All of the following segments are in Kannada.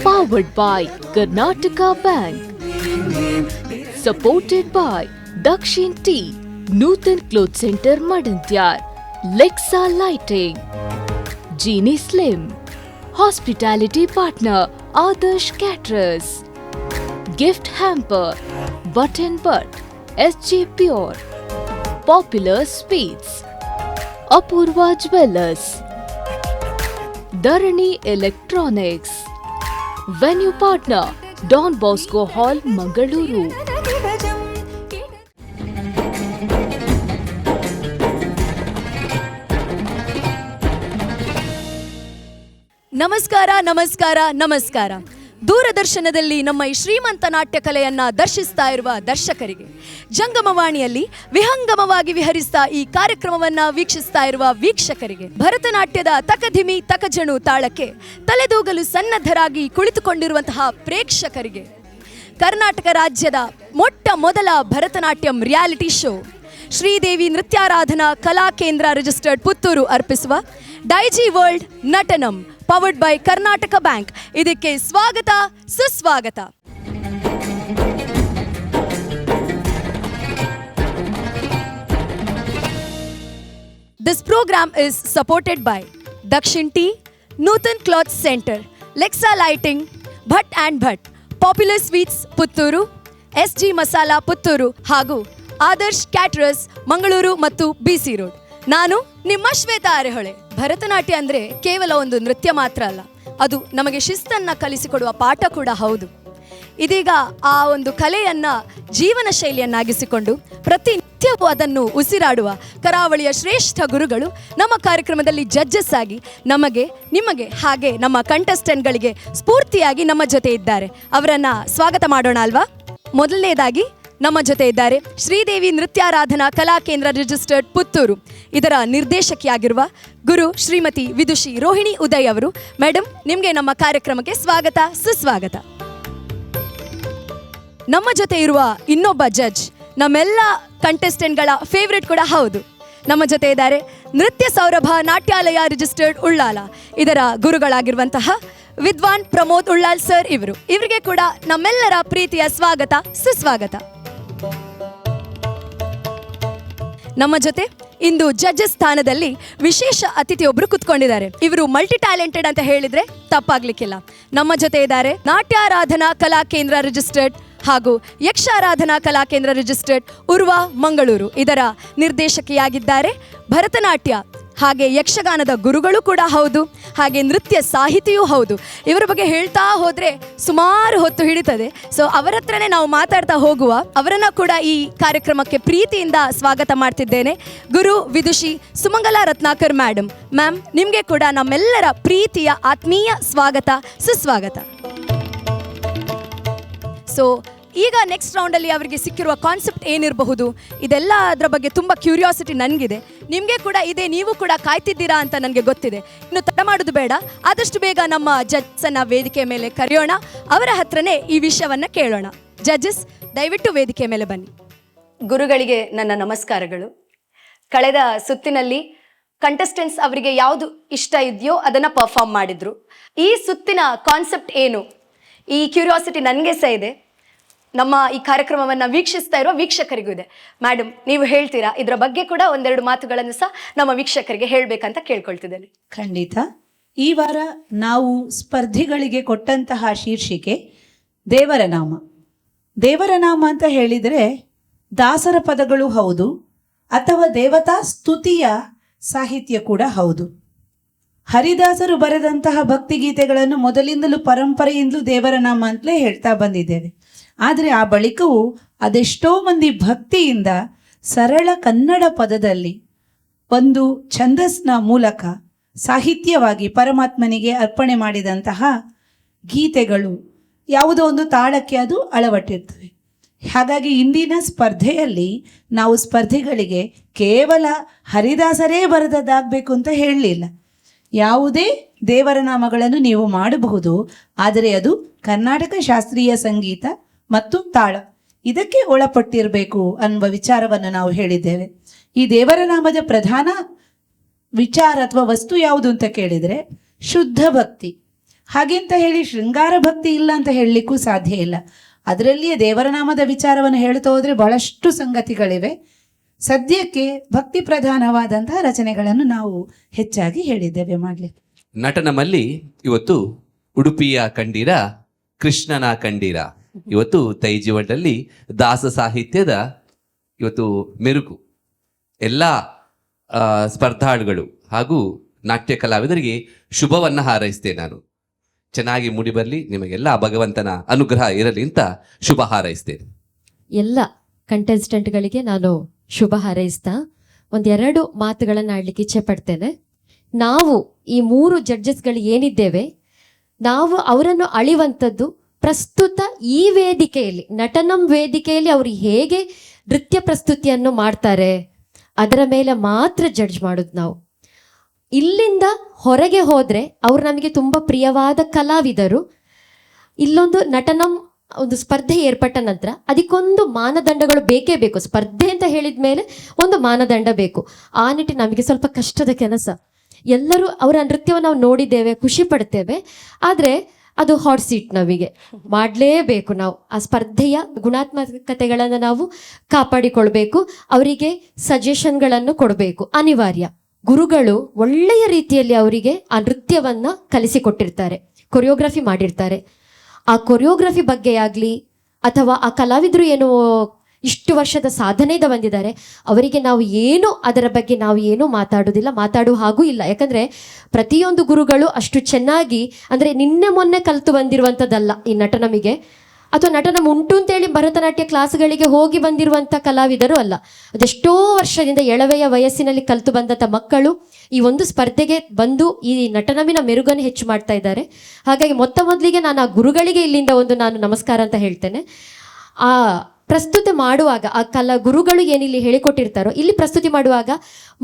Powered by Karnataka Bank. Supported by Dakshin Tea, Nutan Cloth Center Madantyar, Lexa Lighting, Genie Slim, Hospitality Partner Adarsh Caterers, Gift Hamper, Button Butt, SG Pure, Popular Sweets, Apurva Jewelers, Dharani Electronics, Venue Partner Don Bosco Hall, Mangaluru. ನಮಸ್ಕಾರ ನಮಸ್ಕಾರ ನಮಸ್ಕಾರ. ದೂರದರ್ಶನದಲ್ಲಿ ನಮ್ಮ ಈ ಶ್ರೀಮಂತ ನಾಟ್ಯ ಕಲೆಯನ್ನ ದರ್ಶಿಸ್ತಾ ಇರುವ ದರ್ಶಕರಿಗೆ, ಜಂಗಮವಾಣಿಯಲ್ಲಿ ವಿಹಂಗಮವಾಗಿ ವಿಹರಿಸ್ತಾ ಈ ಕಾರ್ಯಕ್ರಮವನ್ನ ವೀಕ್ಷಿಸ್ತಾ ಇರುವ ವೀಕ್ಷಕರಿಗೆ, ಭರತನಾಟ್ಯದ ತಕಧಿಮಿ ತಕಜಣು ತಾಳಕ್ಕೆ ತಲೆದೂಗಲು ಸನ್ನದ್ಧರಾಗಿ ಕುಳಿತುಕೊಂಡಿರುವಂತಹ ಪ್ರೇಕ್ಷಕರಿಗೆ, ಕರ್ನಾಟಕ ರಾಜ್ಯದ ಮೊಟ್ಟ ಮೊದಲ ಭರತನಾಟ್ಯಂ ರಿಯಾಲಿಟಿ ಶೋ ಶ್ರೀದೇವಿ ನೃತ್ಯಾರಾಧನಾ ಕಲಾ ಕೇಂದ್ರ ರಿಜಿಸ್ಟರ್ಡ್ ಪುತ್ತೂರು ಅರ್ಪಿಸುವ Daiji world Natanam powered by Karnataka bank ಇದಕ್ಕೆ ಸ್ವಾಗತ ಸುಸ್ವಾಗತ. This program is supported by Dakshin Tea, Nutan Cloth Center, Lexa Lighting, Bhatt and Bhatt, Popular Sweets Putturu, SG Masala Putturu ಹಾಗೂ ಆದರ್ಶ್ ಕ್ಯಾಟರರ್ಸ್ ಮಂಗಳೂರು ಮತ್ತು BC ರೋಡ್. ನಾನು ನಿಮ್ಮ ಶ್ವೇತಾ ಅರೆಹೊಳೆ. ಭರತನಾಟ್ಯ ಅಂದರೆ ಕೇವಲ ಒಂದು ನೃತ್ಯ ಮಾತ್ರ ಅಲ್ಲ, ಅದು ನಮಗೆ ಶಿಸ್ತನ್ನು ಕಲಿಸಿಕೊಡುವ ಪಾಠ ಕೂಡ ಹೌದು. ಇದೀಗ ಆ ಒಂದು ಕಲೆಯನ್ನು ಜೀವನ ಶೈಲಿಯನ್ನಾಗಿಸಿಕೊಂಡು ಪ್ರತಿನಿತ್ಯವೂ ಅದನ್ನು ಉಸಿರಾಡುವ ಕರಾವಳಿಯ ಶ್ರೇಷ್ಠ ಗುರುಗಳು ನಮ್ಮ ಕಾರ್ಯಕ್ರಮದಲ್ಲಿ ಜಡ್ಜಸ್ ಆಗಿ ನಮಗೆ, ನಿಮಗೆ ಹಾಗೆ ನಮ್ಮ ಕಂಟೆಸ್ಟೆಂಟ್ಗಳಿಗೆ ಸ್ಫೂರ್ತಿಯಾಗಿ ನಮ್ಮ ಜೊತೆ ಇದ್ದಾರೆ. ಅವರನ್ನು ಸ್ವಾಗತ ಮಾಡೋಣ ಅಲ್ವಾ? ಮೊದಲನೇದಾಗಿ ನಮ್ಮ ಜೊತೆ ಇದ್ದಾರೆ ಶ್ರೀದೇವಿ ನೃತ್ಯಾರಾಧನಾ ಕಲಾ ಕೇಂದ್ರ ರಿಜಿಸ್ಟರ್ಡ್ ಪುತ್ತೂರು ಇದರ ನಿರ್ದೇಶಕಿಯಾಗಿರುವ ಗುರು ಶ್ರೀಮತಿ ವಿದುಷಿ ರೋಹಿಣಿ ಉದಯ್ ಅವರು. ಮೇಡಮ್, ನಿಮಗೆ ನಮ್ಮ ಕಾರ್ಯಕ್ರಮಕ್ಕೆ ಸ್ವಾಗತ ಸುಸ್ವಾಗತ. ನಮ್ಮ ಜೊತೆ ಇರುವ ಇನ್ನೊಬ್ಬ ಜಡ್ಜ್ ನಮ್ಮೆಲ್ಲ ಕಂಟೆಸ್ಟೆಂಟ್ಗಳ ಫೇವ್ರೆಟ್ ಕೂಡ ಹೌದು. ನಮ್ಮ ಜೊತೆ ಇದ್ದಾರೆ ನೃತ್ಯ ಸೌರಭ ನಾಟ್ಯಾಲಯ ರಿಜಿಸ್ಟರ್ಡ್ ಉಳ್ಳಾಲ ಇದರ ಗುರುಗಳಾಗಿರುವಂತಹ ವಿದ್ವಾನ್ ಪ್ರಮೋದ್ ಉಳ್ಳಾಲ್ ಸರ್ ಇವರು. ಇವರಿಗೆ ಕೂಡ ನಮ್ಮೆಲ್ಲರ ಪ್ರೀತಿಯ ಸ್ವಾಗತ ಸುಸ್ವಾಗತ. ನಮ್ಮ ಜೊತೆ ಇಂದು ಜಡ್ಜಸ್ ಸ್ಥಾನದಲ್ಲಿ ವಿಶೇಷ ಅತಿಥಿಯೊಬ್ಬರು ಕುತ್ಕೊಂಡಿದ್ದಾರೆ. ಇವರು ಮಲ್ಟಿ ಟ್ಯಾಲೆಂಟೆಡ್ ಅಂತ ಹೇಳಿದ್ರೆ ತಪ್ಪಾಗ್ಲಿಕ್ಕಿಲ್ಲ. ನಮ್ಮ ಜೊತೆ ಇದ್ದಾರೆ ನಾಟ್ಯಾರಾಧನಾ ಕಲಾ ಕೇಂದ್ರ ರಿಜಿಸ್ಟರ್ಡ್ ಹಾಗೂ ಯಕ್ಷಾರಾಧನಾ ಕಲಾ ಕೇಂದ್ರ ರಿಜಿಸ್ಟರ್ಡ್ ಉರ್ವಾ ಮಂಗಳೂರು ಇದರ ನಿರ್ದೇಶಕಿಯಾಗಿದ್ದಾರೆ. ಭರತನಾಟ್ಯ ಹಾಗೆ ಯಕ್ಷಗಾನದ ಗುರುಗಳು ಕೂಡ ಹೌದು, ಹಾಗೆ ನೃತ್ಯ ಸಾಹಿತಿಯೂ ಹೌದು. ಇವರ ಬಗ್ಗೆ ಹೇಳ್ತಾ ಹೋದರೆ ಸುಮಾರು ಹೊತ್ತು ಹಿಡಿತದೆ. ಸೊ ಅವರ ಹತ್ರನೇ ನಾವು ಮಾತಾಡ್ತಾ ಹೋಗುವ. ಅವರನ್ನು ಕೂಡ ಈ ಕಾರ್ಯಕ್ರಮಕ್ಕೆ ಪ್ರೀತಿಯಿಂದ ಸ್ವಾಗತ ಮಾಡ್ತಿದ್ದೇನೆ. ಗುರು ವಿದುಷಿ ಸುಮಂಗಲಾ ರತ್ನಾಕರ್ ಮ್ಯಾಮ್, ನಿಮಗೆ ಕೂಡ ನಮ್ಮೆಲ್ಲರ ಪ್ರೀತಿಯ ಆತ್ಮೀಯ ಸ್ವಾಗತ ಸುಸ್ವಾಗತ. ಸೊ ಈಗ ನೆಕ್ಸ್ಟ್ ರೌಂಡಲ್ಲಿ ಅವರಿಗೆ ಸಿಕ್ಕಿರುವ ಕಾನ್ಸೆಪ್ಟ್ ಏನಿರಬಹುದು, ಇದೆಲ್ಲ ಅದರ ಬಗ್ಗೆ ತುಂಬ ಕ್ಯೂರಿಯಾಸಿಟಿ ನನಗಿದೆ, ನಿಮಗೆ ಕೂಡ ಇದೆ, ನೀವು ಕೂಡ ಕಾಯ್ತಿದ್ದೀರಾ ಅಂತ ನನಗೆ ಗೊತ್ತಿದೆ. ಇನ್ನು ತಡ ಮಾಡೋದು ಬೇಡ, ಆದಷ್ಟು ಬೇಗ ನಮ್ಮ ಜಡ್ಜನ್ನು ವೇದಿಕೆ ಮೇಲೆ ಕರೆಯೋಣ, ಅವರ ಹತ್ರನೇ ಈ ವಿಷಯವನ್ನು ಕೇಳೋಣ. ಜಡ್ಜಸ್, ದಯವಿಟ್ಟು ವೇದಿಕೆ ಮೇಲೆ ಬನ್ನಿ. ಗುರುಗಳಿಗೆ ನನ್ನ ನಮಸ್ಕಾರಗಳು. ಕಳೆದ ಸುತ್ತಿನಲ್ಲಿ ಕಂಟೆಸ್ಟೆಂಟ್ಸ್ ಅವರಿಗೆ ಯಾವುದು ಇಷ್ಟ ಇದೆಯೋ ಅದನ್ನು ಪರ್ಫಾರ್ಮ್ ಮಾಡಿದ್ರು. ಈ ಸುತ್ತಿನ ಕಾನ್ಸೆಪ್ಟ್ ಏನು, ಈ ಕ್ಯೂರಿಯಾಸಿಟಿ ನನಗೆ ಸಹ ಇದೆ, ನಮ್ಮ ಈ ಕಾರ್ಯಕ್ರಮವನ್ನು ವೀಕ್ಷಿಸ್ತಾ ಇರುವ ವೀಕ್ಷಕರಿಗೂ ಇದೆ. ಮೇಡಮ್, ನೀವು ಹೇಳ್ತೀರಾ ಇದರ ಬಗ್ಗೆ ಕೂಡ ಒಂದೆರಡು ಮಾತುಗಳನ್ನು ಸಹ ನಮ್ಮ ವೀಕ್ಷಕರಿಗೆ ಹೇಳಬೇಕಂತ ಕೇಳ್ಕೊಳ್ತಿದ್ದೇನೆ. ಖಂಡಿತ. ಈ ವಾರ ನಾವು ಸ್ಪರ್ಧಿಗಳಿಗೆ ಕೊಟ್ಟಂತಹ ಶೀರ್ಷಿಕೆ ದೇವರ ನಾಮ. ದೇವರ ನಾಮ ಅಂತ ಹೇಳಿದರೆ ದಾಸರ ಪದಗಳು ಹೌದು, ಅಥವಾ ದೇವತಾ ಸ್ತುತಿಯ ಸಾಹಿತ್ಯ ಕೂಡ ಹೌದು. ಹರಿದಾಸರು ಬರೆದಂತಹ ಭಕ್ತಿಗೀತೆಗಳನ್ನು ಮೊದಲಿಂದಲೂ ಪರಂಪರೆಯಿಂದಲೂ ದೇವರ ನಾಮ ಅಂತಲೇ ಹೇಳ್ತಾ ಬಂದಿದ್ದೇವೆ. ಆದರೆ ಆ ಬಳಿಕವೂ ಅದೆಷ್ಟೋ ಮಂದಿ ಭಕ್ತಿಯಿಂದ ಸರಳ ಕನ್ನಡ ಪದದಲ್ಲಿ ಒಂದು ಛಂದಸ್ನ ಮೂಲಕ ಸಾಹಿತ್ಯವಾಗಿ ಪರಮಾತ್ಮನಿಗೆ ಅರ್ಪಣೆ ಮಾಡಿದಂತಹ ಗೀತೆಗಳು ಯಾವುದೋ ಒಂದು ತಾಳಕ್ಕೆ ಅದು ಅಳವಟ್ಟಿರ್ತವೆ. ಹಾಗಾಗಿ ಇಂದಿನ ಸ್ಪರ್ಧೆಯಲ್ಲಿ ನಾವು ಸ್ಪರ್ಧಿಗಳಿಗೆ ಕೇವಲ ಹರಿದಾಸರೇ ಬರೆದದ್ದಾಗಬೇಕು ಅಂತ ಹೇಳಲಿಲ್ಲ. ಯಾವುದೇ ದೇವರ ನಾಮಗಳನ್ನು ನೀವು ಮಾಡಬಹುದು, ಆದರೆ ಅದು ಕರ್ನಾಟಕ ಶಾಸ್ತ್ರೀಯ ಸಂಗೀತ ಮತ್ತು ತಾಳ ಇದಕ್ಕೆ ಒಳಪಟ್ಟಿರಬೇಕು ಅನ್ನುವ ವಿಚಾರವನ್ನು ನಾವು ಹೇಳಿದ್ದೇವೆ. ಈ ದೇವರ ನಾಮದ ಪ್ರಧಾನ ವಿಚಾರ ಅಥವಾ ವಸ್ತು ಯಾವುದು ಅಂತ ಕೇಳಿದರೆ ಶುದ್ಧ ಭಕ್ತಿ. ಹಾಗೆಂತ ಹೇಳಿ ಶೃಂಗಾರ ಭಕ್ತಿ ಇಲ್ಲ ಅಂತ ಹೇಳಲಿಕ್ಕೂ ಸಾಧ್ಯ ಇಲ್ಲ. ಅದರಲ್ಲಿಯೇ ದೇವರ ನಾಮದ ವಿಚಾರವನ್ನು ಹೇಳ್ತಾ ಹೋದರೆ ಬಹಳಷ್ಟು ಸಂಗತಿಗಳಿವೆ. ಸದ್ಯಕ್ಕೆ ಭಕ್ತಿ ಪ್ರಧಾನವಾದಂತಹ ರಚನೆಗಳನ್ನು ನಾವು ಹೆಚ್ಚಾಗಿ ಹೇಳಿದ್ದೇವೆ ಮಾಡಲಿಕ್ಕೆ. ನಟನಮಲ್ಲಿ ಇವತ್ತು ಉಡುಪಿಯ ಕಂಡೀರ, ಕೃಷ್ಣನ ಕಂಡೀರ. ಇವತ್ತು ತೈಜಿವಟಲ್ಲಿ ದಾಸ ಸಾಹಿತ್ಯದ ಇವತ್ತು ಮೆರುಗು. ಎಲ್ಲ ಸ್ಪರ್ಧಾಳುಗಳು ಹಾಗೂ ನಾಟ್ಯ ಕಲಾವಿದರಿಗೆ ಶುಭವನ್ನು ಹಾರೈಸ್ತೇನೆ. ನಾನು ಚೆನ್ನಾಗಿ ಮೂಡಿಬರಲಿ, ನಿಮಗೆಲ್ಲ ಭಗವಂತನ ಅನುಗ್ರಹ ಇರಲಿ ಅಂತ ಶುಭ ಹಾರೈಸ್ತೇನೆ. ಎಲ್ಲ ಕಂಟೆಸ್ಟೆಂಟ್ಗಳಿಗೆ ನಾನು ಶುಭ ಹಾರೈಸ್ತಾ ಒಂದೆರಡು ಮಾತುಗಳನ್ನು ಆಡ್ಲಿಕ್ಕೆ ಇಚ್ಛೆ ಪಡ್ತೇನೆ. ನಾವು ಈ 3 ಜಡ್ಜಸ್ಗಳು ಏನಿದ್ದೇವೆ, ನಾವು ಅವರನ್ನು ಅಳಿವಂಥದ್ದು ಪ್ರಸ್ತುತ ಈ ವೇದಿಕೆಯಲ್ಲಿ, ನಟನಂ ವೇದಿಕೆಯಲ್ಲಿ ಅವರು ಹೇಗೆ ನೃತ್ಯ ಪ್ರಸ್ತುತಿಯನ್ನು ಮಾಡ್ತಾರೆ ಅದರ ಮೇಲೆ ಮಾತ್ರ ಜಡ್ಜ್ ಮಾಡೋದು ನಾವು. ಇಲ್ಲಿಂದ ಹೊರಗೆ ಹೋದರೆ ಅವರು ನಮಗೆ ತುಂಬ ಪ್ರಿಯವಾದ ಕಲಾವಿದರು. ಇಲ್ಲೊಂದು ನಟನಂ ಒಂದು ಸ್ಪರ್ಧೆ ಏರ್ಪಟ್ಟ ನಂತರ ಅದಕ್ಕೊಂದು ಮಾನದಂಡಗಳು ಬೇಕೇ ಬೇಕು. ಸ್ಪರ್ಧೆ ಅಂತ ಹೇಳಿದ ಮೇಲೆ ಒಂದು ಮಾನದಂಡ ಬೇಕು. ಆ ನಿಟ್ಟಿನಲ್ಲಿ ನಮಗೆ ಸ್ವಲ್ಪ ಕಷ್ಟದ ಕೆಲಸ. ಎಲ್ಲರೂ ಅವರ ನೃತ್ಯವನ್ನು ನಾವು ನೋಡಿದ್ದೇವೆ, ಖುಷಿ ಪಡ್ತೇವೆ. ಆದರೆ ಅದು ಹಾಟ್ ಸೀಟ್, ನಮಗೆ ಮಾಡಲೇಬೇಕು. ನಾವು ಆ ಸ್ಪರ್ಧೆಯ ಗುಣಾತ್ಮಕತೆಗಳನ್ನು ನಾವು ಕಾಪಾಡಿಕೊಳ್ಬೇಕು. ಅವರಿಗೆ ಸಜೆಷನ್ಗಳನ್ನು ಕೊಡಬೇಕು, ಅನಿವಾರ್ಯ. ಗುರುಗಳು ಒಳ್ಳೆಯ ರೀತಿಯಲ್ಲಿ ಅವರಿಗೆ ಆ ನೃತ್ಯವನ್ನು ಕಲಿಸಿಕೊಟ್ಟಿರ್ತಾರೆ, ಕೊರಿಯೋಗ್ರಫಿ ಮಾಡಿರ್ತಾರೆ. ಆ ಕೊರಿಯೋಗ್ರಫಿ ಬಗ್ಗೆ ಆಗಲಿ ಅಥವಾ ಆ ಕಲಾವಿದರು ಏನು ಇಷ್ಟು ವರ್ಷದ ಸಾಧನೆಯಿಂದ ಬಂದಿದ್ದಾರೆ, ಅವರಿಗೆ ನಾವು ಏನು ಅದರ ಬಗ್ಗೆ ನಾವು ಏನೂ ಮಾತಾಡೋದಿಲ್ಲ, ಮಾತಾಡುವ ಹಾಗೂ ಇಲ್ಲ. ಯಾಕಂದರೆ ಪ್ರತಿಯೊಂದು ಗುರುಗಳು ಅಷ್ಟು ಚೆನ್ನಾಗಿ, ಅಂದರೆ ನಿನ್ನೆ ಮೊನ್ನೆ ಕಲಿತು ಬಂದಿರುವಂಥದ್ದಲ್ಲ ಈ ನಟನಮಿಗೆ, ಅಥವಾ ನಟನ ಉಂಟು ಅಂತೇಳಿ ಭರತನಾಟ್ಯ ಕ್ಲಾಸ್ಗಳಿಗೆ ಹೋಗಿ ಬಂದಿರುವಂಥ ಕಲಾವಿದರು ಅಲ್ಲ. ಅದೆಷ್ಟೋ ವರ್ಷದಿಂದ ಎಳವೆಯ ವಯಸ್ಸಿನಲ್ಲಿ ಕಲಿತು ಬಂದಂಥ ಮಕ್ಕಳು ಈ ಒಂದು ಸ್ಪರ್ಧೆಗೆ ಬಂದು ಈ ನಟನಮಿನ ಮೆರುಗನ್ನು ಹೆಚ್ಚು ಮಾಡ್ತಾ ಇದ್ದಾರೆ. ಹಾಗಾಗಿ ಮೊದಲಿಗೆ ನಾನು ಆ ಗುರುಗಳಿಗೆ ಇಲ್ಲಿಂದ ಒಂದು ನಾನು ನಮಸ್ಕಾರ ಅಂತ ಹೇಳ್ತೇನೆ. ಆ ಪ್ರಸ್ತುತಿ ಮಾಡುವಾಗ ಆ ಗುರುಗಳು ಏನಿಲ್ಲಿ ಹೇಳಿಕೊಟ್ಟಿರ್ತಾರೋ, ಇಲ್ಲಿ ಪ್ರಸ್ತುತಿ ಮಾಡುವಾಗ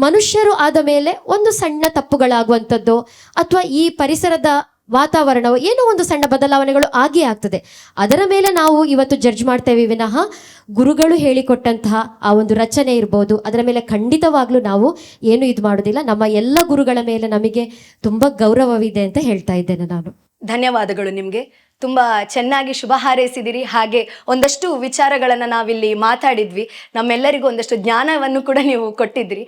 ಮನುಷ್ಯರು ಆದ ಮೇಲೆ ಒಂದು ಸಣ್ಣ ತಪ್ಪುಗಳಾಗುವಂಥದ್ದು ಅಥವಾ ಈ ಪರಿಸರದ ವಾತಾವರಣವು ಏನೋ ಒಂದು ಸಣ್ಣ ಬದಲಾವಣೆಗಳು ಆಗೇ ಆಗ್ತದೆ. ಅದರ ಮೇಲೆ ನಾವು ಇವತ್ತು ಜಡ್ಜ್ ಮಾಡ್ತೇವೆ ವಿನಃ ಗುರುಗಳು ಹೇಳಿಕೊಟ್ಟಂತಹ ಆ ಒಂದು ರಚನೆ ಇರ್ಬೋದು ಅದರ ಮೇಲೆ ಖಂಡಿತವಾಗ್ಲೂ ನಾವು ಏನು ಇದು ಮಾಡೋದಿಲ್ಲ. ನಮ್ಮ ಎಲ್ಲ ಗುರುಗಳ ಮೇಲೆ ನಮಗೆ ತುಂಬ ಗೌರವವಿದೆ ಅಂತ ಹೇಳ್ತಾ ಇದ್ದೇನೆ ನಾನು. ಧನ್ಯವಾದಗಳು ನಿಮಗೆ. ತುಂಬ ಚೆನ್ನಾಗಿ ಶುಭ ಹಾರೈಸಿದಿರಿ. ಹಾಗೆ ಒಂದಷ್ಟು ವಿಚಾರಗಳನ್ನು ನಾವಿಲ್ಲಿ ಮಾತಾಡಿದ್ವಿ. ನಮ್ಮೆಲ್ಲರಿಗೂ ಒಂದಷ್ಟು ಜ್ಞಾನವನ್ನು ಕೂಡ ನೀವು ಕೊಟ್ಟಿದ್ರಿ.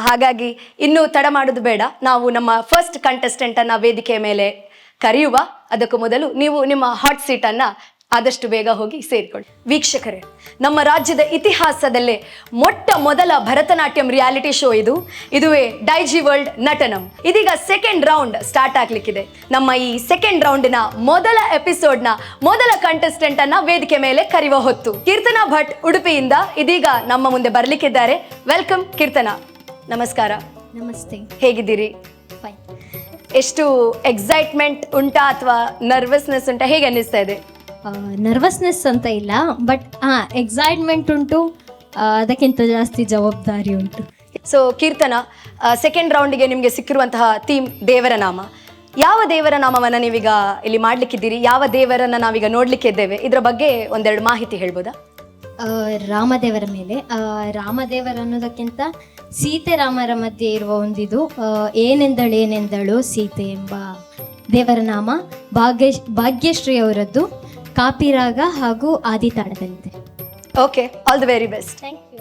ಹಾಗಾಗಿ ಇನ್ನೂ ತಡ ಮಾಡೋದು ಬೇಡ, ನಾವು ನಮ್ಮ ಫಸ್ಟ್ ಕಂಟೆಸ್ಟೆಂಟನ್ನು ವೇದಿಕೆಯ ಮೇಲೆ ಕರೆಯುವ. ಅದಕ್ಕೂ ಮೊದಲು ನೀವು ನಿಮ್ಮ ಹಾಟ್ ಸೀಟನ್ನು ಆದಷ್ಟು ಬೇಗ ಹೋಗಿ ಸೇರಿಕೊಳ್ಳಿ. ವೀಕ್ಷಕರೇ, ನಮ್ಮ ರಾಜ್ಯದ ಇತಿಹಾಸದಲ್ಲೇ ಮೊಟ್ಟ ಮೊದಲ ಭರತನಾಟ್ಯಂ ರಿಯಾಲಿಟಿ ಶೋ ಇದುವೇ ಡೈಜಿ ವರ್ಲ್ಡ್ ನಟನಂ. ಇದೀಗ ಸೆಕೆಂಡ್ ರೌಂಡ್ ಸ್ಟಾರ್ಟ್ ಆಗ್ಲಿಕ್ಕಿದೆ. ನಮ್ಮ ಈ ಸೆಕೆಂಡ್ ರೌಂಡಿನ ಮೊದಲ ಎಪಿಸೋಡ್ನ ಮೊದಲ ಕಂಟೆಸ್ಟೆಂಟ್ ಅನ್ನ ವೇದಿಕೆ ಮೇಲೆ ಕರೆಯುವ ಹೊತ್ತು. ಕೀರ್ತನಾ ಭಟ್ ಉಡುಪಿಯಿಂದ ಇದೀಗ ನಮ್ಮ ಮುಂದೆ ಬರ್ಲಿಕ್ಕಿದ್ದಾರೆ. ವೆಲ್ಕಮ್ ಕೀರ್ತನಾ. ನಮಸ್ಕಾರ. ನಮಸ್ತೆ. ಹೇಗಿದ್ದೀರಿ? ಫೈನ್. ಎಷ್ಟು ಎಕ್ಸೈಟ್ಮೆಂಟ್ ಉಂಟಾ ಅಥವಾ ನರ್ವಸ್ನೆಸ್ ಉಂಟಾ? ಹೇಗೆ ಅನ್ನಿಸ್ತಾ ಇದೆ? ನರ್ವಸ್ನೆಸ್ ಅಂತ ಇಲ್ಲ, ಬಟ್ ಎಕ್ಸೈಟ್ಮೆಂಟ್ ಉಂಟು, ಅದಕ್ಕಿಂತ ಜಾಸ್ತಿ ಜವಾಬ್ದಾರಿ ಉಂಟು. ಸೊ ಕೀರ್ತನಾ, ಸೆಕೆಂಡ್ ರೌಂಡಿಗೆ ನಿಮಗೆ ಸಿಕ್ಕಿರುವಂತಹ ಥೀಮ್ ದೇವರ ನಾಮ. ಯಾವ ದೇವರ ನಾಮವನ್ನು ನೀವೀಗ ಇಲ್ಲಿ ಮಾಡ್ಲಿಕ್ಕಿದ್ದೀರಿ? ಯಾವ ದೇವರನ್ನ ನಾವೀಗ ನೋಡ್ಲಿಕ್ಕಿದ್ದೇವೆ? ಇದರ ಬಗ್ಗೆ ಒಂದೆರಡು ಮಾಹಿತಿ ಹೇಳ್ಬೋದಾ? ರಾಮದೇವರ ಮೇಲೆ. ರಾಮದೇವರ ಅನ್ನೋದಕ್ಕಿಂತ ಸೀತೆ ರಾಮರ ಮಧ್ಯೆ ಇರುವ ಒಂದಿದು ಏನೆಂದಳು ಸೀತೆ ಎಂಬ ದೇವರ ನಾಮ. ಭಾಗ್ಯಶ್ರೀ ಅವರದ್ದು ಕಾಪಿರಾಗ ಹಾಗೂ ಆದಿತಾಳದಂತೆ. Okay, all the very best. Thank you.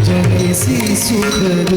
ಜನಿಸಿ ಸುಖದ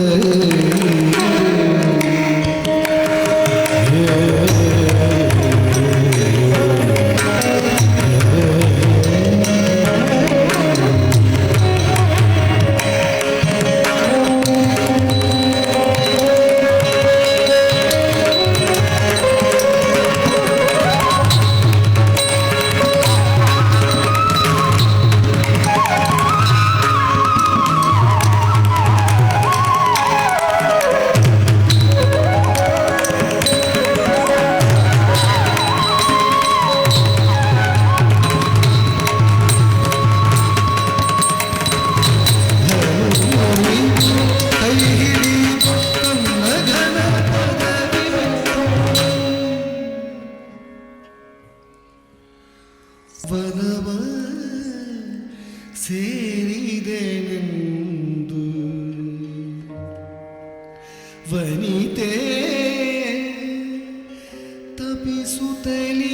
ವನವ ಸೇರಿದೆನೆಂದು ವನಿತೆ ತಪಿಸುತ್ತಲೀ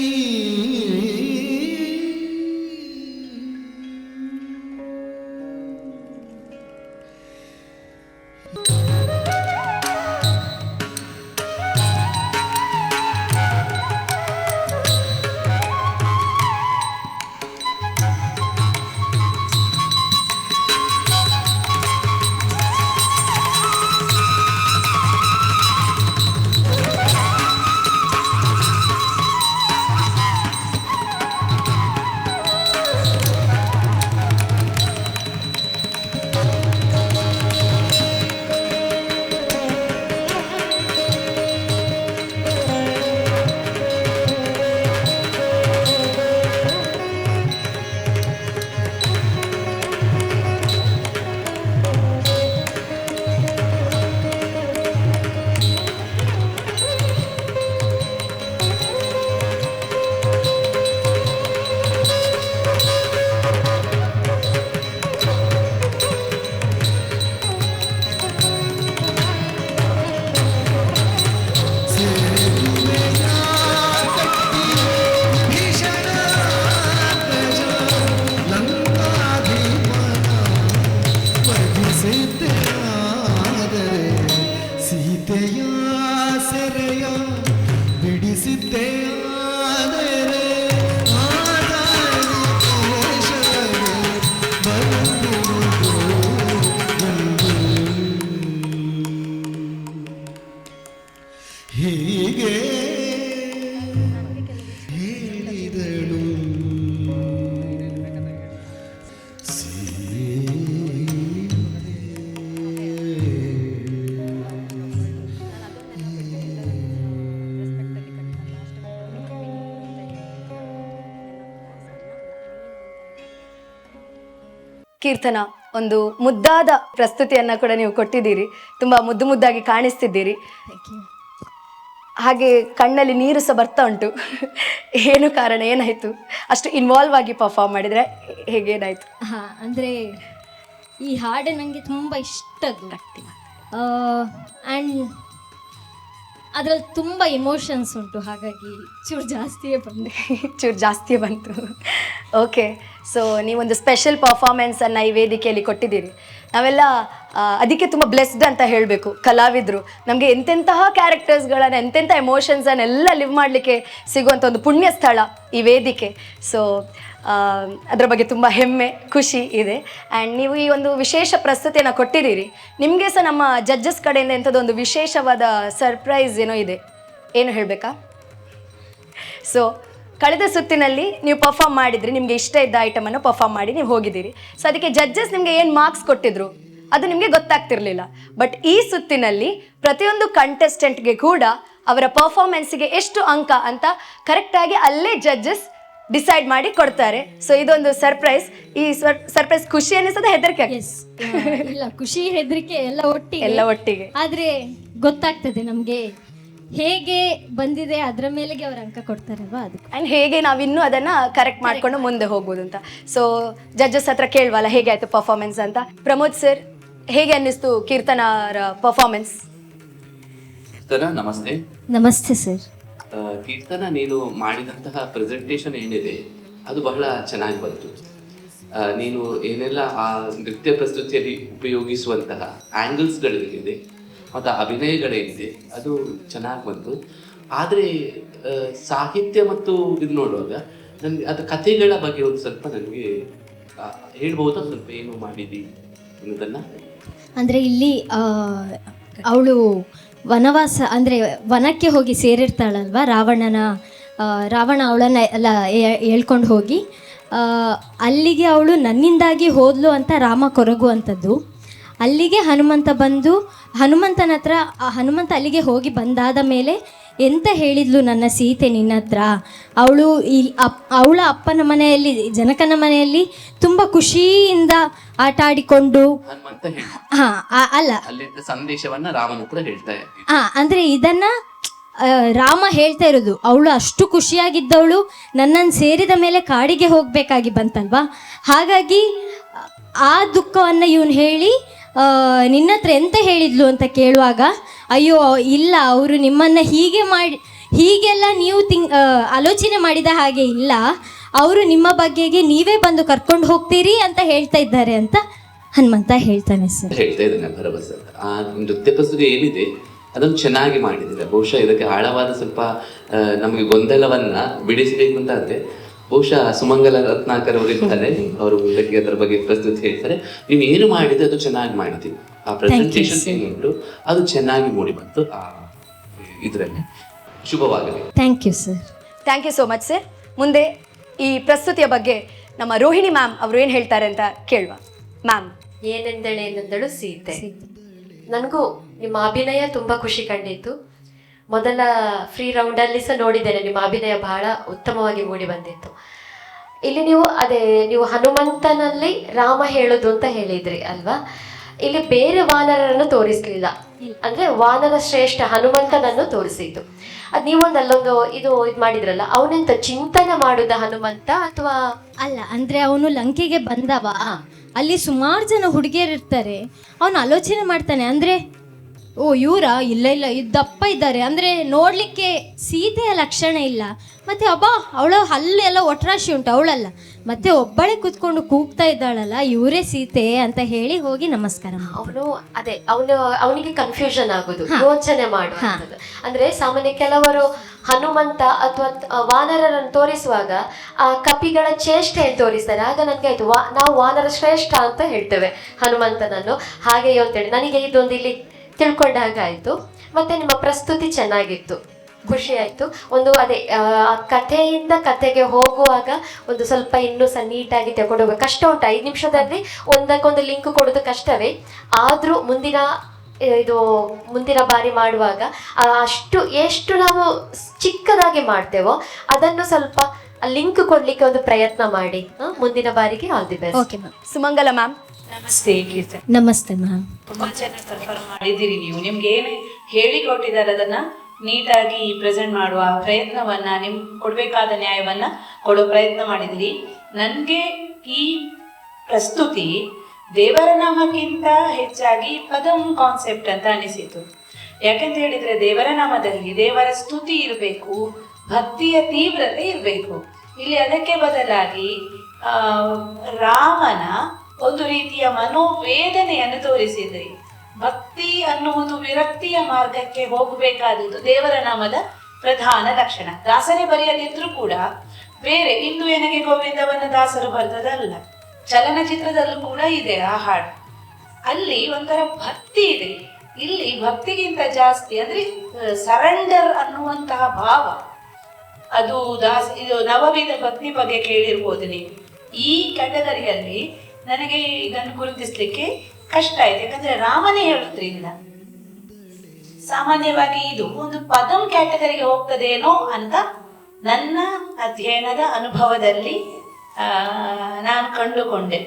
ಸೀತೆಯ ಸೆರೆಯ ಬಿಡಿಸಿದ್ದೆ ಆದರೆ ಹೀಗೆ ಹೇಳಿದಳು ಕೀರ್ತನ, ಒಂದು ಮುದ್ದಾದ ಪ್ರಸ್ತುತಿಯನ್ನ ಕೂಡ ನೀವು ಕೊಟ್ಟಿದ್ದೀರಿ. ತುಂಬಾ ಮುದ್ದು ಮುದ್ದಾಗಿ ಕಾಣಿಸ್ತಿದ್ದೀರಿ. ಹಾಗೆ ಕಣ್ಣಲ್ಲಿ ನೀರು ಸಹ ಬರ್ತಾ ಉಂಟು. ಏನು ಕಾರಣ, ಏನಾಯ್ತು? ಅಷ್ಟು ಇನ್ವಾಲ್ವ್ ಆಗಿ ಪರ್ಫಾರ್ಮ್ ಮಾಡಿದ್ರೆ ಹೇಗೇನಾಯ್ತು? ಅಂದರೆ ಈ ಹಾಡು ನನಗೆ ತುಂಬ ಇಷ್ಟದ್ದು. ಆ್ಯಂಡ್ ಅದರಲ್ಲಿ ತುಂಬ ಎಮೋಷನ್ಸ್ ಉಂಟು, ಹಾಗಾಗಿ ಚೂರು ಜಾಸ್ತಿಯೇ ಬಂತು. ಓಕೆ, ಸೊ ನೀವೊಂದು ಸ್ಪೆಷಲ್ ಪರ್ಫಾರ್ಮೆನ್ಸನ್ನು ಈ ವೇದಿಕೆಯಲ್ಲಿ ಕೊಟ್ಟಿದ್ದೀರಿ. ನಾವೆಲ್ಲ ಅದಕ್ಕೆ ತುಂಬ ಬ್ಲೆಸ್ಡ್ ಅಂತ ಹೇಳಬೇಕು. ಕಲಾವಿದರು ನಮಗೆ ಎಂತೆಂತಹ ಕ್ಯಾರೆಕ್ಟರ್ಸ್ಗಳನ್ನು, ಎಂತೆಂಥ ಎಮೋಷನ್ಸನ್ನೆಲ್ಲ ಲಿವ್ ಮಾಡಲಿಕ್ಕೆ ಸಿಗುವಂಥ ಒಂದು ಪುಣ್ಯ ಸ್ಥಳ ಈ ವೇದಿಕೆ. ಸೊ ಅದರ ಬಗ್ಗೆ ತುಂಬ ಹೆಮ್ಮೆ, ಖುಷಿ ಇದೆ. ಆ್ಯಂಡ್ ನೀವು ಈ ಒಂದು ವಿಶೇಷ ಪ್ರಸ್ತುತಿಯನ್ನು ಕೊಟ್ಟಿದ್ದೀರಿ. ನಿಮಗೆ ಸಹ ನಮ್ಮ ಜಡ್ಜಸ್ ಕಡೆಯಿಂದ ಎಂಥದ್ದೊಂದು ವಿಶೇಷವಾದ ಸರ್ಪ್ರೈಸ್ ಏನೋ ಇದೆ, ಏನು ಹೇಳಬೇಕಾ? ಸೊ ಕಳೆದ ಸುತ್ತಿನಲ್ಲಿ ನೀವು ಪರ್ಫಾರ್ಮ್ ಮಾಡಿದ್ರಿ, ನಿಮಗೆ ಇಷ್ಟ ಇದ್ದ ಐಟಮನ್ನು ಪರ್ಫಾರ್ಮ್ ಮಾಡಿ ನೀವು ಹೋಗಿದ್ದೀರಿ. ಸೊ ಅದಕ್ಕೆ ಜಡ್ಜಸ್ ನಿಮಗೆ ಏನು ಮಾರ್ಕ್ಸ್ ಕೊಟ್ಟಿದ್ರು ಅದು ನಿಮಗೆ ಗೊತ್ತಾಗ್ತಿರ್ಲಿಲ್ಲ. ಬಟ್ ಈ ಸುತ್ತಿನಲ್ಲಿ ಪ್ರತಿಯೊಂದು ಕಂಟೆಸ್ಟೆಂಟ್ಗೆ ಕೂಡ ಅವರ ಪರ್ಫಾರ್ಮೆನ್ಸಿಗೆ ಎಷ್ಟು ಅಂಕ ಅಂತ ಕರೆಕ್ಟಾಗಿ ಅಲ್ಲೇ ಜಡ್ಜಸ್ ಡಿಸೈಡ್ ಮಾಡಿ ಕೊಡ್ತಾರೆ. ಸೊ ಇದೊಂದು ಸರ್ಪ್ರೈಸ್. ಈ ಸರ್ಪ್ರೈಸ್ ಖುಷಿ ಅನ್ನಿಸದ, ಹೆದರಿಕೆ? ಇಲ್ಲ, ಖುಷಿ ಹೆದರಿಕೆ ಎಲ್ಲ ಒಟ್ಟಿಗೆ. ಆದರೆ ಗೊತ್ತಾಗ್ತದೆ ನಮಗೆ ಹೇಗೆ ಬಂದಿದೆ, ಅದರ ಮೇಲೆಗೆ ಅವ್ರ ಅಂಕ ಕೊಡ್ತಾರಲ್ವಾ, ಅದಕ್ಕೆ. ಆ್ಯಂಡ್ ಹೇಗೆ ನಾವಿನ್ನೂ ಅದನ್ನು ಕರೆಕ್ಟ್ ಮಾಡಿಕೊಂಡು ಮುಂದೆ ಹೋಗ್ಬೋದು ಅಂತ. ಸೊ ಜಡ್ಜಸ್ ಹತ್ರ ಕೇಳುವಲ್ಲ ಹೇಗೆ ಆಯಿತು ಪರ್ಫಾರ್ಮೆನ್ಸ್ ಅಂತ. ಪ್ರಮೋದ್ ಸರ್, ಹೇಗೆ ಅನ್ನಿಸ್ತು ಕೀರ್ತನಾರ ಪರ್ಫಾರ್ಮೆನ್ಸ್? ನಮಸ್ತೆ. ನಮಸ್ತೆ ಸರ್. ಕೀರ್ತನ, ನೀನು ಮಾಡಿದಂತಹ ಪ್ರೆಸೆಂಟೇಷನ್ ಏನಿದೆ ಅದು ಬಹಳ ಚೆನ್ನಾಗಿ ಬಂತು. ನೀನು ಏನೆಲ್ಲ ಆ ನೃತ್ಯ ಪ್ರಸ್ತುತಿಯಲ್ಲಿ ಉಪಯೋಗಿಸುವಂತಹ ಆ್ಯಂಗಲ್ಸ್ಗಳೇನಿದೆ ಮತ್ತು ಅಭಿನಯಗಳೇನಿದೆ ಅದು ಚೆನ್ನಾಗಿ ಬಂತು. ಆದರೆ ಸಾಹಿತ್ಯ ಮತ್ತು ಇದು ನೋಡುವಾಗ ನನಗೆ ಅದು ಕಥೆಗಳ ಬಗ್ಗೆ ಒಂದು ಸ್ವಲ್ಪ ನನಗೆ ಹೇಳ್ಬೋದಾ, ಸ್ವಲ್ಪ ಏನು ಮಾಡಿದಿ ಅನ್ನೋದನ್ನು? ಅಂದರೆ ಇಲ್ಲಿ ಅವಳು ವನವಾಸ ಅಂದರೆ ವನಕ್ಕೆ ಹೋಗಿ ಸೇರಿರ್ತಾಳಲ್ವ, ರಾವಣ ಅವಳನ್ನ ಎಲ್ಲ ಹೇಳ್ಕೊಂಡು ಹೋಗಿ ಅಲ್ಲಿಗೆ ಅವಳು ನನ್ನಿಂದಾಗಿ ಹೋದ್ಲು ಅಂತ ರಾಮ ಕೊರಗುವಂಥದ್ದು. ಅಲ್ಲಿಗೆ ಹನುಮಂತ ಬಂದು ಹನುಮಂತನ ಹತ್ರ ಹನುಮಂತ ಅಲ್ಲಿಗೆ ಹೋಗಿ ಬಂದಾದ ಮೇಲೆ ಎಂತ ಹೇಳಿದ್ಲು ನನ್ನ ಸೀತೆ ನಿನ್ನ ಹತ್ರ, ಅವಳು ಅವಳ ಅಪ್ಪನ ಮನೆಯಲ್ಲಿ ಜನಕನ ಮನೆಯಲ್ಲಿ ತುಂಬ ಖುಷಿಯಿಂದ ಆಟ ಆಡಿಕೊಂಡು ಅಲ್ಲ ಸಂದೇಶವನ್ನ ರಾಮನ ಹತ್ರ ಹೇಳ್ತಾ ಅಂದರೆ ಇದನ್ನ ರಾಮ ಹೇಳ್ತಾ ಇರೋದು. ಅವಳು ಅಷ್ಟು ಖುಷಿಯಾಗಿದ್ದವಳು ನನ್ನನ್ನು ಸೇರಿದ ಮೇಲೆ ಕಾಡಿಗೆ ಹೋಗಬೇಕಾಗಿ ಬಂತಲ್ವಾ, ಹಾಗಾಗಿ ಆ ದುಃಖವನ್ನು ಇವನು ಹೇಳಿ ನಿನ್ನ ಹತ್ರ ಎಂತ ಹೇಳಿದ್ಲು ಅಂತ ಕೇಳುವಾಗ, ಅಯ್ಯೋ ಇಲ್ಲ, ಅವರು ನಿಮ್ಮನ್ನು ಹೀಗೆಲ್ಲ ನೀವು ಆಲೋಚನೆ ಮಾಡಿದ ಹಾಗೆ ಇಲ್ಲ, ಅವರು ನಿಮ್ಮ ಬಗ್ಗೆಗೆ ನೀವೇ ಬಂದು ಕರ್ಕೊಂಡು ಹೋಗ್ತೀರಿ ಅಂತ ಹೇಳ್ತಾ ಇದ್ದಾರೆ ಅಂತ ಹನುಮಂತ ಹೇಳ್ತಾನೆ ಸರ್. ಹೇಳ್ತಾ ಇದ್ದಾನೆ ಭರವಸೆ. ಆ ನೃತ್ಯ ಪ್ರಸ್ತುತಿ ಏನಿದೆ ಅದನ್ನು ಚೆನ್ನಾಗಿ ಮಾಡಿದ್ದೀರ. ಬಹುಶಃ ಇದಕ್ಕೆ ಆಳವಾದ ಸ್ವಲ್ಪ ನಮಗೆ ಗೊಂದಲವನ್ನ ಬಿಡಿಸಬೇಕು ಅಂತ ಅಂದ್ರೆ ಬಹುಶಃ ಸುಮಂಗಲ ರತ್ನಾಕರ್ ಅವರು ಇರ್ತಾರೆ, ಅವರು ಮುಂದಕ್ಕೆ ಅದರ ಬಗ್ಗೆ ಪ್ರಸ್ತುತಿ ಹೇಳ್ತಾರೆ. ನೀವು ಏನು ಮಾಡಿದ್ರೆ ಅದು ಚೆನ್ನಾಗಿ ಮಾಡಿದ್ದೀವಿ. ಆ ಪ್ರೆಸೆಂಟೇಷನ್ ಏನುಂಟು ಅದು ಚೆನ್ನಾಗಿ ಮೂಡಿ ಬಂತು. ಇದರಲ್ಲಿ ಶುಭವಾಗಲಿ. Thank you sir. Thank you so much sir. ಮುಂದೆ ಈ ಪ್ರಸ್ತುತಿಯ ಬಗ್ಗೆ ನಮ್ಮ ರೋಹಿಣಿ ಮ್ಯಾಮ್ ಅವರು ಏನು ಹೇಳ್ತಾರೆ ಅಂತ ಕೇಳುವ. ಮ್ಯಾಮ್, ಏನೆಂದಳು ಸೀತೆ. ನನಗೂ ನಿಮ್ಮ ಅಭಿನಯ ತುಂಬ ಖುಷಿ ಕಂಡಿತ್ತು. ಮೊದಲ ಫ್ರೀ ರೌಂಡಲ್ಲಿ ಸಹ ನೋಡಿದ್ದೇನೆ, ನಿಮ್ಮ ಅಭಿನಯ ಬಹಳ ಉತ್ತಮವಾಗಿ ಮೂಡಿ ಬಂದಿತ್ತು. ಇಲ್ಲಿ ನೀವು ಹನುಮಂತನಲ್ಲಿ ರಾಮ ಹೇಳೋದು ಅಂತ ಹೇಳಿದ್ರಿ ಅಲ್ವಾ, ಇಲ್ಲಿ ಬೇರೆ ವಾನರರನ್ನು ತೋರಿಸ್ಲಿಲ್ಲ, ಅಂದ್ರೆ ವಾನರ ಶ್ರೇಷ್ಠ ಹನುಮಂತನನ್ನು ತೋರಿಸಿದ್ದು. ಅದು ನೀವೊಂದಲ್ಲೊಂದು ಇದು ಮಾಡಿದ್ರಲ್ಲ, ಅವನೆಂತ ಚಿಂತನೆ ಮಾಡುದ ಹನುಮಂತ ಅಥವಾ ಅಲ್ಲ, ಅಂದ್ರೆ ಅವನು ಲಂಕೆಗೆ ಬಂದವ, ಅಲ್ಲಿ ಸುಮಾರು ಜನ ಹುಡುಗಿಯರು ಇರ್ತಾರೆ, ಅವನು ಆಲೋಚನೆ ಮಾಡ್ತಾನೆ, ಅಂದ್ರೆ ಓ ಇವರ ಇಲ್ಲ ಇದ್ದಪ್ಪ ಇದ್ದಾರೆ, ಅಂದರೆ ನೋಡಲಿಕ್ಕೆ ಸೀತೆಯ ಲಕ್ಷಣ ಇಲ್ಲ, ಮತ್ತು ಅವಳ ಹಲ್ಲೆಲ್ಲ ಒಟ್ರಾಶಿ ಉಂಟು, ಅವಳಲ್ಲ, ಮತ್ತೆ ಒಬ್ಬಳೆ ಕೂತ್ಕೊಂಡು ಕೂಗ್ತಾ ಇದ್ದಾಳಲ್ಲ, ಇವರೇ ಸೀತೆ ಅಂತ ಹೇಳಿ ಹೋಗಿ ನಮಸ್ಕಾರ. ಅವನಿಗೆ ಕನ್ಫ್ಯೂಷನ್ ಆಗೋದು, ಯೋಚನೆ ಮಾಡುವಂಥದ್ದು. ಅಂದ್ರೆ ಸಾಮಾನ್ಯ ಕೆಲವರು ಹನುಮಂತ ಅಥವಾ ವಾನರರನ್ನು ತೋರಿಸುವಾಗ ಆ ಕಪಿಗಳ ಚೇಷ್ಟೆಯನ್ನು ತೋರಿಸ್ತಾರೆ. ಆಗ ನನಗೆ ಆಯ್ತು, ನಾವು ವಾನರ ಶ್ರೇಷ್ಠ ಅಂತ ಹೇಳ್ತೇವೆ ಹನುಮಂತನನ್ನು, ಹಾಗೆ ಅಂತೇಳಿ ನನಗೆ ಇದೊಂದು ಇಲ್ಲಿ ತಿಳ್ಕೊಂಡ ಹಾಗಾಯಿತು. ಮತ್ತು ನಿಮ್ಮ ಪ್ರಸ್ತುತಿ ಚೆನ್ನಾಗಿತ್ತು, ಖುಷಿ ಆಯಿತು. ಒಂದು ಕಥೆಯಿಂದ ಕಥೆಗೆ ಹೋಗುವಾಗ ಒಂದು ಸ್ವಲ್ಪ ಇನ್ನೂ ಸಹ ನೀಟಾಗಿ ತಗೊಂಡು ಹೋಗ್ಬೇಕು. ಕಷ್ಟ ಉಂಟು, 5 ನಿಮಿಷದಲ್ಲಿ ಒಂದಕ್ಕೊಂದು ಲಿಂಕ್ ಕೊಡೋದು ಕಷ್ಟವೇ. ಆದರೂ ಮುಂದಿನ ಬಾರಿ ಮಾಡುವಾಗ ಎಷ್ಟು ನಾವು ಚಿಕ್ಕದಾಗಿ ಮಾಡ್ತೇವೋ ಅದನ್ನು ಸ್ವಲ್ಪ ಲಿಂಕ್ ಕೊಡಲಿಕ್ಕೆ ಒಂದು ಪ್ರಯತ್ನ ಮಾಡಿ. ಮುಂದಿನ ಬಾರಿಗೆ all the best. Okay ma'am. Sumangala ma'am. ನಮಸ್ತೆ ಕೀರ್ತನ್. ನಮಸ್ತೆ ಮ್ಯಾಮ್. ತುಂಬಾ ಚೆನ್ನಾಗಿ ಪರ್ಫಾರ್ಮ್ ಮಾಡಿದ್ದೀರಿ ನೀವು. ನಿಮ್ಗೆ ಏನು ಹೇಳಿಕೊಟ್ಟಿದ್ದಾರೆ ಅದನ್ನ ನೀಟಾಗಿ ಪ್ರೆಸೆಂಟ್ ಮಾಡುವ ಪ್ರಯತ್ನವನ್ನ, ನಿಮ್ಗೆ ಕೊಡಬೇಕಾದ ನ್ಯಾಯವನ್ನ ಕೊಡೋ ಪ್ರಯತ್ನ ಮಾಡಿದಿರಿ. ನನಗೆ ಈ ಪ್ರಸ್ತುತಿ ದೇವರ ನಾಮಕ್ಕಿಂತ ಹೆಚ್ಚಾಗಿ ಪದಂ ಕಾನ್ಸೆಪ್ಟ್ ಅಂತ ಅನಿಸಿತು. ಯಾಕಂತ ಹೇಳಿದ್ರೆ ದೇವರ ನಾಮದಲ್ಲಿ ದೇವರ ಸ್ತುತಿ ಇರಬೇಕು, ಭಕ್ತಿಯ ತೀವ್ರತೆ ಇರಬೇಕು. ಇಲ್ಲಿ ಅದಕ್ಕೆ ಬದಲಾಗಿ ರಾಮನ ಒಂದು ರೀತಿಯ ಮನೋವೇದನೆಯನ್ನು ತೋರಿಸಿದ್ರಿ. ಭಕ್ತಿ ಅನ್ನುವುದು ವಿರಕ್ತಿಯ ಮಾರ್ಗಕ್ಕೆ ಹೋಗಬೇಕಾದದ್ದು ದೇವರ ನಾಮದ ಪ್ರಧಾನ ಲಕ್ಷಣ. ದಾಸರೇ ಬರೆಯದಿದ್ರೂ ಕೂಡ ಬೇರೆ ಇಂದು ಎನಗೆ ಗೋವಿಂದವನ್ನ ದಾಸರು ಬರೆದದಲ್ಲ, ಚಲನಚಿತ್ರದಲ್ಲೂ ಕೂಡ ಇದೆ ಆ ಹಾಡು. ಅಲ್ಲಿ ಒಂಥರ ಭಕ್ತಿ ಇದೆ. ಇಲ್ಲಿ ಭಕ್ತಿಗಿಂತ ಜಾಸ್ತಿ ಅಂದ್ರೆ ಸರೆಂಡರ್ ಅನ್ನುವಂತಹ ಭಾವ. ಅದು ಇದು ನವವಿಧ ಭಕ್ತಿ ಬಗ್ಗೆ ಕೇಳಿರ್ಬೋದು ನೀವು. ಈ ಕ್ಯಾಟಗರಿಯಲ್ಲಿ ನನಗೆ ಇದನ್ನು ಗುರುತಿಸ್ಲಿಕ್ಕೆ ಕಷ್ಟ ಆಯ್ತು. ಯಾಕಂದ್ರೆ ರಾಮನೇ ಹೇಳುದ್ರಿಂದ ಸಾಮಾನ್ಯವಾಗಿ ಇದು ಒಂದು ಪದಂ ಕ್ಯಾಟಗರಿಗೆ ಹೋಗ್ತದೇನೋ ಅಂತ ನನ್ನ ಅಧ್ಯಯನದ ಅನುಭವದಲ್ಲಿ ನಾನು ಕಂಡುಕೊಂಡೆ.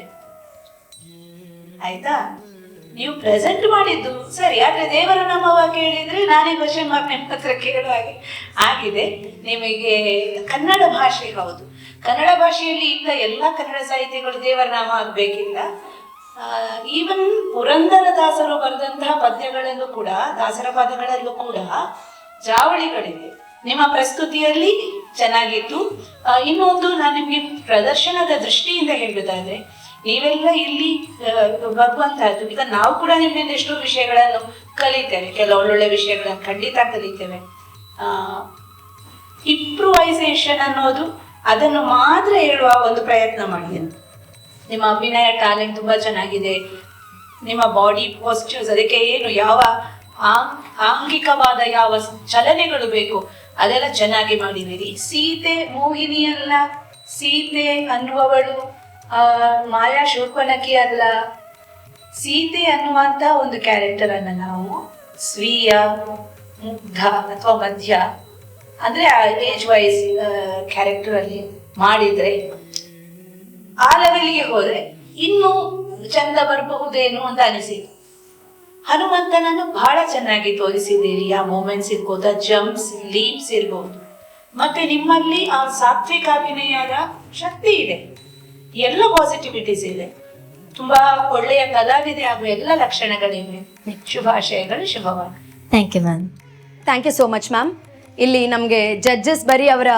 ಆಯ್ತಾ, ನೀವು ಪ್ರೆಸೆಂಟ್ ಮಾಡಿದ್ದು ಸರಿ, ಆದ್ರೆ ದೇವರ ನಾಮವಾಗಿ ಹೇಳಿದ್ರೆ ನಾನೇ ಕ್ವಶನ್ ಮಾರ್ಕ್ ನಿಮ್ಮ ಹತ್ರ ಕೇಳುವ ಹಾಗೆ ಆಗಿದೆ. ನಿಮಗೆ ಕನ್ನಡ ಭಾಷೆ, ಹೌದು, ಕನ್ನಡ ಭಾಷೆಯಲ್ಲಿ ಇಲ್ಲ ಎಲ್ಲ ಕನ್ನಡ ಸಾಹಿತ್ಯಗಳು ದೇವರ ನಾಮ ಆಗಬೇಕಿಲ್ಲ. ಈವನ್ ಪುರಂದರದಾಸರು ಬರೆದಂತಹ ಪದ್ಯಗಳಲ್ಲೂ ಕೂಡ, ದಾಸರ ಪದಗಳಲ್ಲೂ ಕೂಡ ಜಾವಳಿಗಳಿವೆ. ನಿಮ್ಮ ಪ್ರಸ್ತುತಿಯಲ್ಲಿ ಚೆನ್ನಾಗಿತ್ತು. ಇನ್ನೊಂದು ನಾನು ನಿಮಗೆ ಪ್ರದರ್ಶನದ ದೃಷ್ಟಿಯಿಂದ ಹೇಳುವುದಾದ್ರೆ, ನೀವೆಲ್ಲ ಇಲ್ಲಿ ಬರುವಂತಹದ್ದು, ಈಗ ನಾವು ಕೂಡ ನಿಮ್ಮಿಂದ ಎಷ್ಟೋ ವಿಷಯಗಳನ್ನು ಕಲಿತೇವೆ, ಕೆಲವು ಒಳ್ಳೊಳ್ಳೆ ವಿಷಯಗಳನ್ನು ಖಂಡಿತ ಕಲಿತೇವೆ. ಇಂಪ್ರೂವೈಸೇಷನ್ ಅನ್ನೋದು ಅದನ್ನು ಮಾತ್ರ ಹೇಳುವ ಒಂದು ಪ್ರಯತ್ನ ಮಾಡಿ. ನಿಮ್ಮ ಅಭಿನಯ ಟ್ಯಾಲೆಂಟ್ ತುಂಬಾ ಚೆನ್ನಾಗಿದೆ, ನಿಮ್ಮ ಬಾಡಿ ಪಾಸ್ಚರ್ಸ್, ಅದಕ್ಕೆ ಏನು ಯಾವ ಆಂಗಿಕವಾದ ಯಾವ ಚಲನೆಗಳು ಬೇಕು ಅದೆಲ್ಲ ಚೆನ್ನಾಗಿ ಮಾಡಿದ್ದೀರಿ. ಸೀತೆ ಮೋಹಿನಿ ಅಲ್ಲ, ಸೀತೆ ಅನ್ನುವವಳು ಮಾಯಾ ಶೂರ್ಪನಖಿ ಅಲ್ಲ. ಸೀತೆ ಅನ್ನುವಂತ ಒಂದು ಕ್ಯಾರೆಕ್ಟರ್ ಅನ್ನ ನಾವು ಸ್ವೀಯ, ಮುಗ್ಧ ಅಥವಾ ಮಧ್ಯ ಅಂದ್ರೆ ಏಜ್ ವೈಸ್ ಕ್ಯಾರೆಕ್ಟರ್ ಅಲ್ಲಿ ಮಾಡಿದ್ರೆ ಆ ಲೆವೆಲ್ಗೆ ಹೋದ್ರೆ ಇನ್ನೂ ಚಂದ ಬರಬಹುದೇನು ಅಂತ ಅನಿಸಿತು. ಹನುಮಂತನನ್ನು ಬಹಳ ಚೆನ್ನಾಗಿ ತೋರಿಸಿದ್ದೀರಿ. ಆ ಮೂಮೆಂಟ್ಸ್ ಇರ್ಬೋದು, ಜಂಪ್ಸ್, ಲೀಪ್ಸ್ ಇರ್ಬೋದು, ಮತ್ತೆ ನಿಮ್ಮಲ್ಲಿ ಆ ಸಾತ್ವಿಕ ಅಭಿನಯದ ಶಕ್ತಿ ಇದೆ, ಎಲ್ಲ ಪಾಸಿಟಿವಿಟೀಸ್ ಇದೆ, ತುಂಬಾ ಒಳ್ಳೆಯ ಕಲಾವಿದೆ ಆಗುವ ಎಲ್ಲ ಲಕ್ಷಣಗಳಿವೆ. ಶುಭಾಶಯಗಳು, ಶುಭವಾಗಿ. Thank you ma'am. Thank you so much ma'am. ಇಲ್ಲಿ ನಮಗೆ ಜಡ್ಜಸ್ ಬರೀ ಅವರ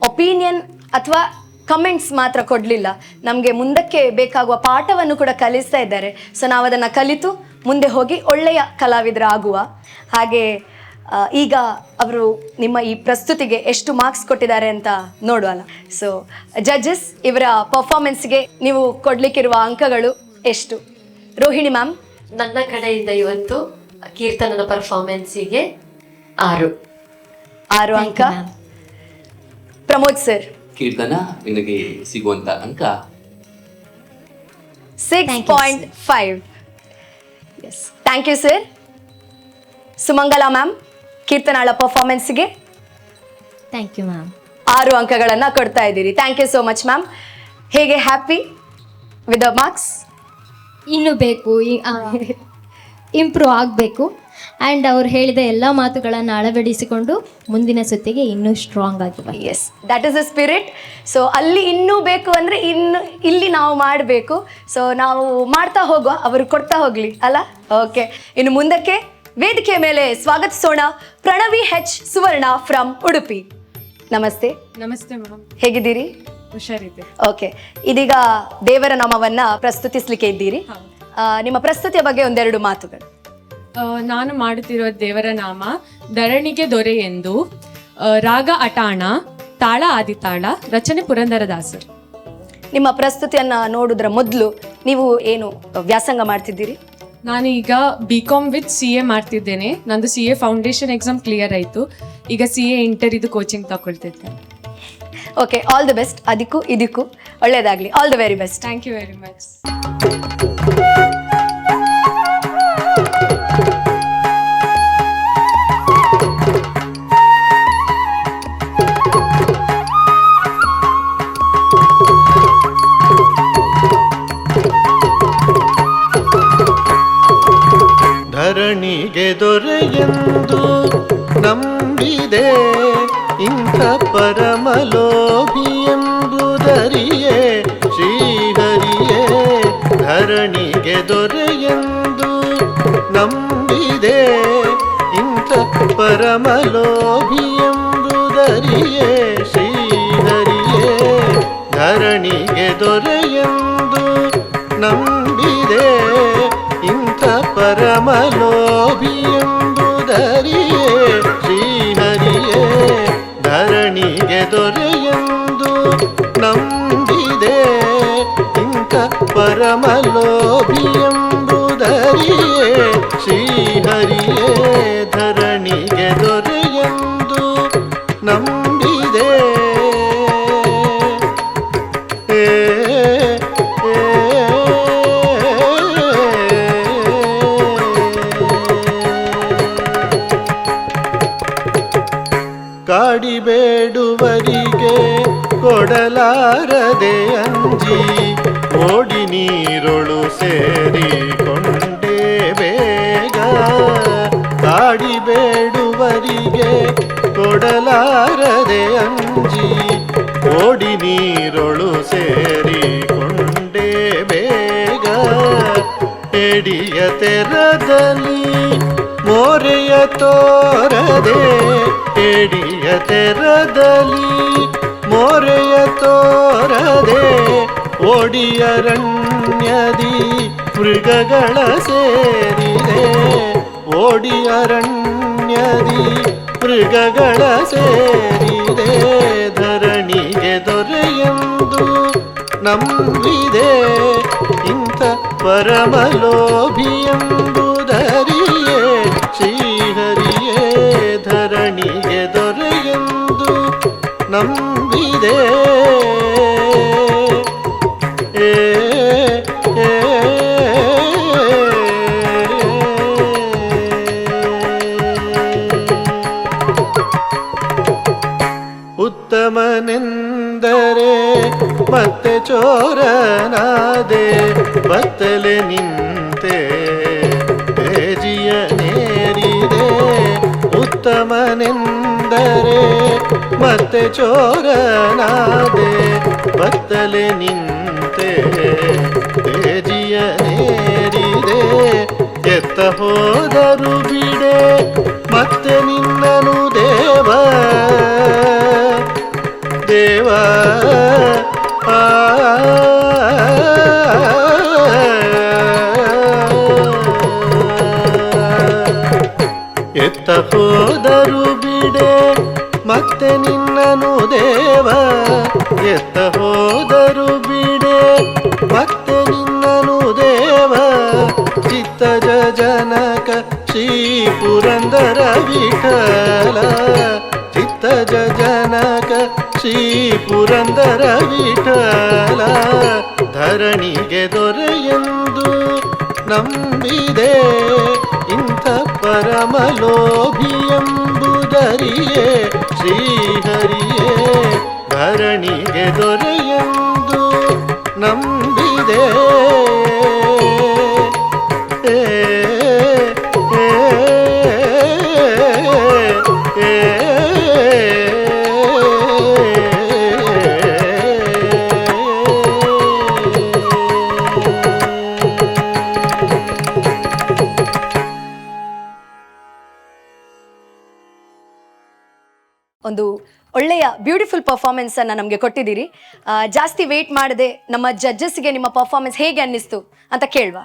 ಒಪಿನಿಯನ್ ಅಥವಾ ಕಮೆಂಟ್ಸ್ ಮಾತ್ರ ಕೊಡಲಿಲ್ಲ, ನಮಗೆ ಮುಂದಕ್ಕೆ ಬೇಕಾಗುವ ಪಾಠವನ್ನು ಕೂಡ ಕಲಿಸ್ತಾ ಇದ್ದಾರೆ. ಸೊ ನಾವು ಅದನ್ನು ಕಲಿತು ಮುಂದೆ ಹೋಗಿ ಒಳ್ಳೆಯ ಕಲಾವಿದರಾಗುವ ಹಾಗೆ. ಈಗ ಅವರು ನಿಮ್ಮ ಈ ಪ್ರಸ್ತುತಿಗೆ ಎಷ್ಟು ಮಾರ್ಕ್ಸ್ ಕೊಟ್ಟಿದ್ದಾರೆ ಅಂತ ನೋಡುವಲ್ಲ. ಸೊ ಜಡ್ಜಸ್, ಇವರ ಪರ್ಫಾರ್ಮೆನ್ಸ್ಗೆ ನೀವು ಕೊಡಲಿಕ್ಕಿರುವ ಅಂಕಗಳು ಎಷ್ಟು? ರೋಹಿಣಿ ಮ್ಯಾಮ್. ನನ್ನ ಕಡೆಯಿಂದ ಇವತ್ತು ಕೀರ್ತನನ ಪರ್ಫಾರ್ಮೆನ್ಸಿಗೆ 6 ಅಂಕ. ಪ್ರಮೋದ್ ಸರ್. ಕೀರ್ತನ, ನಿನಗೆ ಸಿಗುವಂತ ಅಂಕ 6.5. Yes, thank you sir. Sumangala ma'am, ಕೀರ್ತನಾಳ ಪರ್ಫಾರ್ಮೆನ್ಸ್ಗೆ ಥ್ಯಾಂಕ್ ಯು ಮ್ಯಾಮ್. 6 ಅಂಕಗಳನ್ನು ಕೊಡ್ತಾ ಇದ್ದೀರಿ. Thank you so much ma'am. ಹೇಗೆ ಹ್ಯಾಪಿ ವಿತ್ ದ ಮಾರ್ಕ್ಸ್? ಇನ್ನೂ ಬೇಕು, ಇಂಪ್ರೂವ್ ಆಗಬೇಕು. ಆ್ಯಂಡ್ ಅವ್ರು ಹೇಳಿದ ಎಲ್ಲ ಮಾತುಗಳನ್ನು ಅಳವಡಿಸಿಕೊಂಡು ಮುಂದಿನ ಸುತ್ತಿಗೆ ಇನ್ನೂ ಸ್ಟ್ರಾಂಗ್ ಆಗಿ. Yes, that is the spirit. So ಅಲ್ಲಿ ಇನ್ನೂ ಬೇಕು ಅಂದರೆ ಇಲ್ಲಿ ನಾವು ಮಾಡಬೇಕು. ಸೊ ನಾವು ಮಾಡ್ತಾ ಹೋಗುವ, ಅವರು ಕೊಡ್ತಾ ಹೋಗಲಿ ಅಲ್ಲ. ಓಕೆ, ಇನ್ನು ಮುಂದಕ್ಕೆ ವೇದಿಕೆ ಮೇಲೆ ಸ್ವಾಗತಿಸೋಣ ಪ್ರಣವಿ ಹೆಚ್ ಸುವರ್ಣ ಫ್ರಮ್ ಉಡುಪಿ. ನಮಸ್ತೆ. ನಮಸ್ತೆ ಮ್ಯಾಮ್, ಹೇಗಿದ್ದೀರಿ? ಹುಷಾರಿದೆ. ಓಕೆ, ಇದೀಗ ದೇವರ ನಾಮವನ್ನ ಪ್ರಸ್ತುತಿಸ್ಲಿಕ್ಕೆ ಇದ್ದೀರಿ. ನಿಮ್ಮ ಪ್ರಸ್ತುತಿಯ ಬಗ್ಗೆ ಒಂದೆರಡು ಮಾತುಗಳು. ನಾನು ಮಾಡುತ್ತಿರುವ ದೇವರ ನಾಮ ಧರಣಿಗೆ ದೊರೆ ಎಂದು, ರಾಗ ಅಟಾಣ, ತಾಳ ಆದಿತಾಳ, ರಚನೆ ಪುರಂದರದಾಸರು. ನಿಮ್ಮ ಪ್ರಸ್ತುತಿಯನ್ನ ನೋಡುವುದರ ಮೊದಲು ನೀವು ಏನು ವ್ಯಾಸಂಗ ಮಾಡ್ತಿದ್ದೀರಿ? ನಾನು ಈಗ BCom ವಿತ್ CA ಮಾಡ್ತಿದ್ದೇನೆ. ನಂದು CA ಫೌಂಡೇಶನ್ ಎಕ್ಸಾಮ್ ಕ್ಲಿಯರ್ ಆಯಿತು. ಈಗ CA ಇಂಟರ್ ಕೋಚಿಂಗ್ ತಗೊಳ್ತಿದ್ದೆ. Okay, all the best. ಅದಕ್ಕೂ ಇದಕ್ಕೂ ಒಳ್ಳೆಯದಾಗಲಿ. All the very best. Thank you very much. ಧರಣಿಗೆ ದೊರೆಯೆಂದು ನಂಬಿದೆ ಇಂಥ ಪರಮಲೋಭಿಯೆಂಬುದರಿಯೇ ಶ್ರೀಹರಿಯೇ. ಧರಣಿಗೆ ದೊರೆಯೆಂದು ನಂಬಿದೆ ಇಂಥ ಪರಮಲೋಭಿಯೆಂಬುದರಿಯೇ ಶ್ರೀಹರಿಯೇ. ಧರಣಿಗೆ ದೊರೆಯೆಂದು ನಂಬಿದೆ ಇಂಥ ಪರಮಲೋಭಿಯೆಂಬುದರಿಯೇ ಶ್ರೀಹರಿಯೇ. ಧರಣಿಗೆ ದೊರೆಯೆಂದು ನಂಬಿದೆ ಇಂಥ ಪರಮಲೋಭಿಯೆಂಬುದರಿಯೇ ಶ್ರೀಹರಿಯೇ. ಧರಣಿಗೆ ದೊರೆಯೆಂದು ನಂಬಿದೆ. ಕಾಡಿಬೇಡುವರಿಗೆ ಕೊಡಲಾರದೆ ಅಂಜಿ ಓಡಿ ನೀರೊಳು ಸೇರಿಕೊಂಡೇ ಬೇಗ. ಕಾಡಿಬೇಡುವರಿಗೆ ಕೊಡಲಾರದೆ ಅಂಜಿ ಓಡಿ ನೀರೊಳು ಸೇರಿಕೊಂಡೇ ಬೇಗ. ಎಡಿಯ ತೆರದಲ್ಲಿ ಮೋರೆಯ ತೋರದೆ ಎಡಿಯ ತೆರದಲ್ಲಿ ಮೋರೆಯ ತೋರದೆ ಓಡಿಯರಣ್ಯದಿ ಮೃಗಗಳ ಸೇರಿದೆ, ಓಡಿಯರಣ್ಯದಿ ಮೃಗಗಳ ಸೇರಿದೆ. ಧರಣಿಗೆ ದೊರೆಯೆಂದು ನಂಬಿದೆ ಇಂಥ ಪರಮಲೋಭಿಯೆಂಬುದರಿಯೇ ಶ್ರೀಹರಿಯೇ. ಧರಣಿಗೆ ದೊರೆಯೆಂದು ನಂಬಿದೆ ಏ ಏ ಉತ್ತಮನೆಂದರೆ ಮತ್ತೆ ಚೋರನಾದೆ, ಬತ್ತಲೆ ನಿಂತೆ ತೇಜಿಯ ನೇರಿದೆ. ಉತ್ತಮನೆಂದರೆ ಮತ್ತೆ ಚೋರನಾದೆ, ಬತ್ತಲೆ ನಿಂತೆ ತೇಜಿಯ ನೇರಿದೆ. ಎತ್ತ ಹೋದರು ಬಿಡೆ ಮತ್ತೆ ನಿನ್ನನು ದೇವ ದೇವ ಆ ಎತ್ತ ಹೋದರು ಬಿಡೆ ಮತ್ತೆ ನಿನ್ನನು ದೇವ, ಎತ್ತ ಹೋದರು ಬಿಡೆ ಮತ್ತೆ ನಿನ್ನನು ದೇವ. ಚಿತ್ತಜ ಜನಕ ಶ್ರೀ ಪುರಂದರ ವಿಠಲ, ಚಿತ್ತಜ ಜನಕ ಶ್ರೀ ಪುರಂದರ ವಿಠಲ. ಧರಣಿಗೆ ದೊರೆಯೆಂದು ನಂಬಿದೆ ಇಂಥ ಪರಮಲೋಭಿಯೆಂಬುದರಿಯೇ ಶ್ರೀಹರಿಯೇ. ಧರಣಿಗೆ ದೊರೆಯೆಂದು ನಂಬಿದೆ ಏ ಏ ಏ ಒಂದು ಒಳ್ಳೆಯ ಬ್ಯೂಟಿಫುಲ್ ಪರ್ಫಾರ್ಮೆನ್ಸನ್ನು ನಮಗೆ ಕೊಟ್ಟಿದ್ದೀರಿ. ಜಾಸ್ತಿ ವೇಟ್ ಮಾಡದೆ ನಮ್ಮ ಜಡ್ಜಸ್ಗೆ ನಿಮ್ಮ ಪರ್ಫಾರ್ಮೆನ್ಸ್ ಹೇಗೆ ಅನ್ನಿಸ್ತು ಅಂತ ಕೇಳುವ.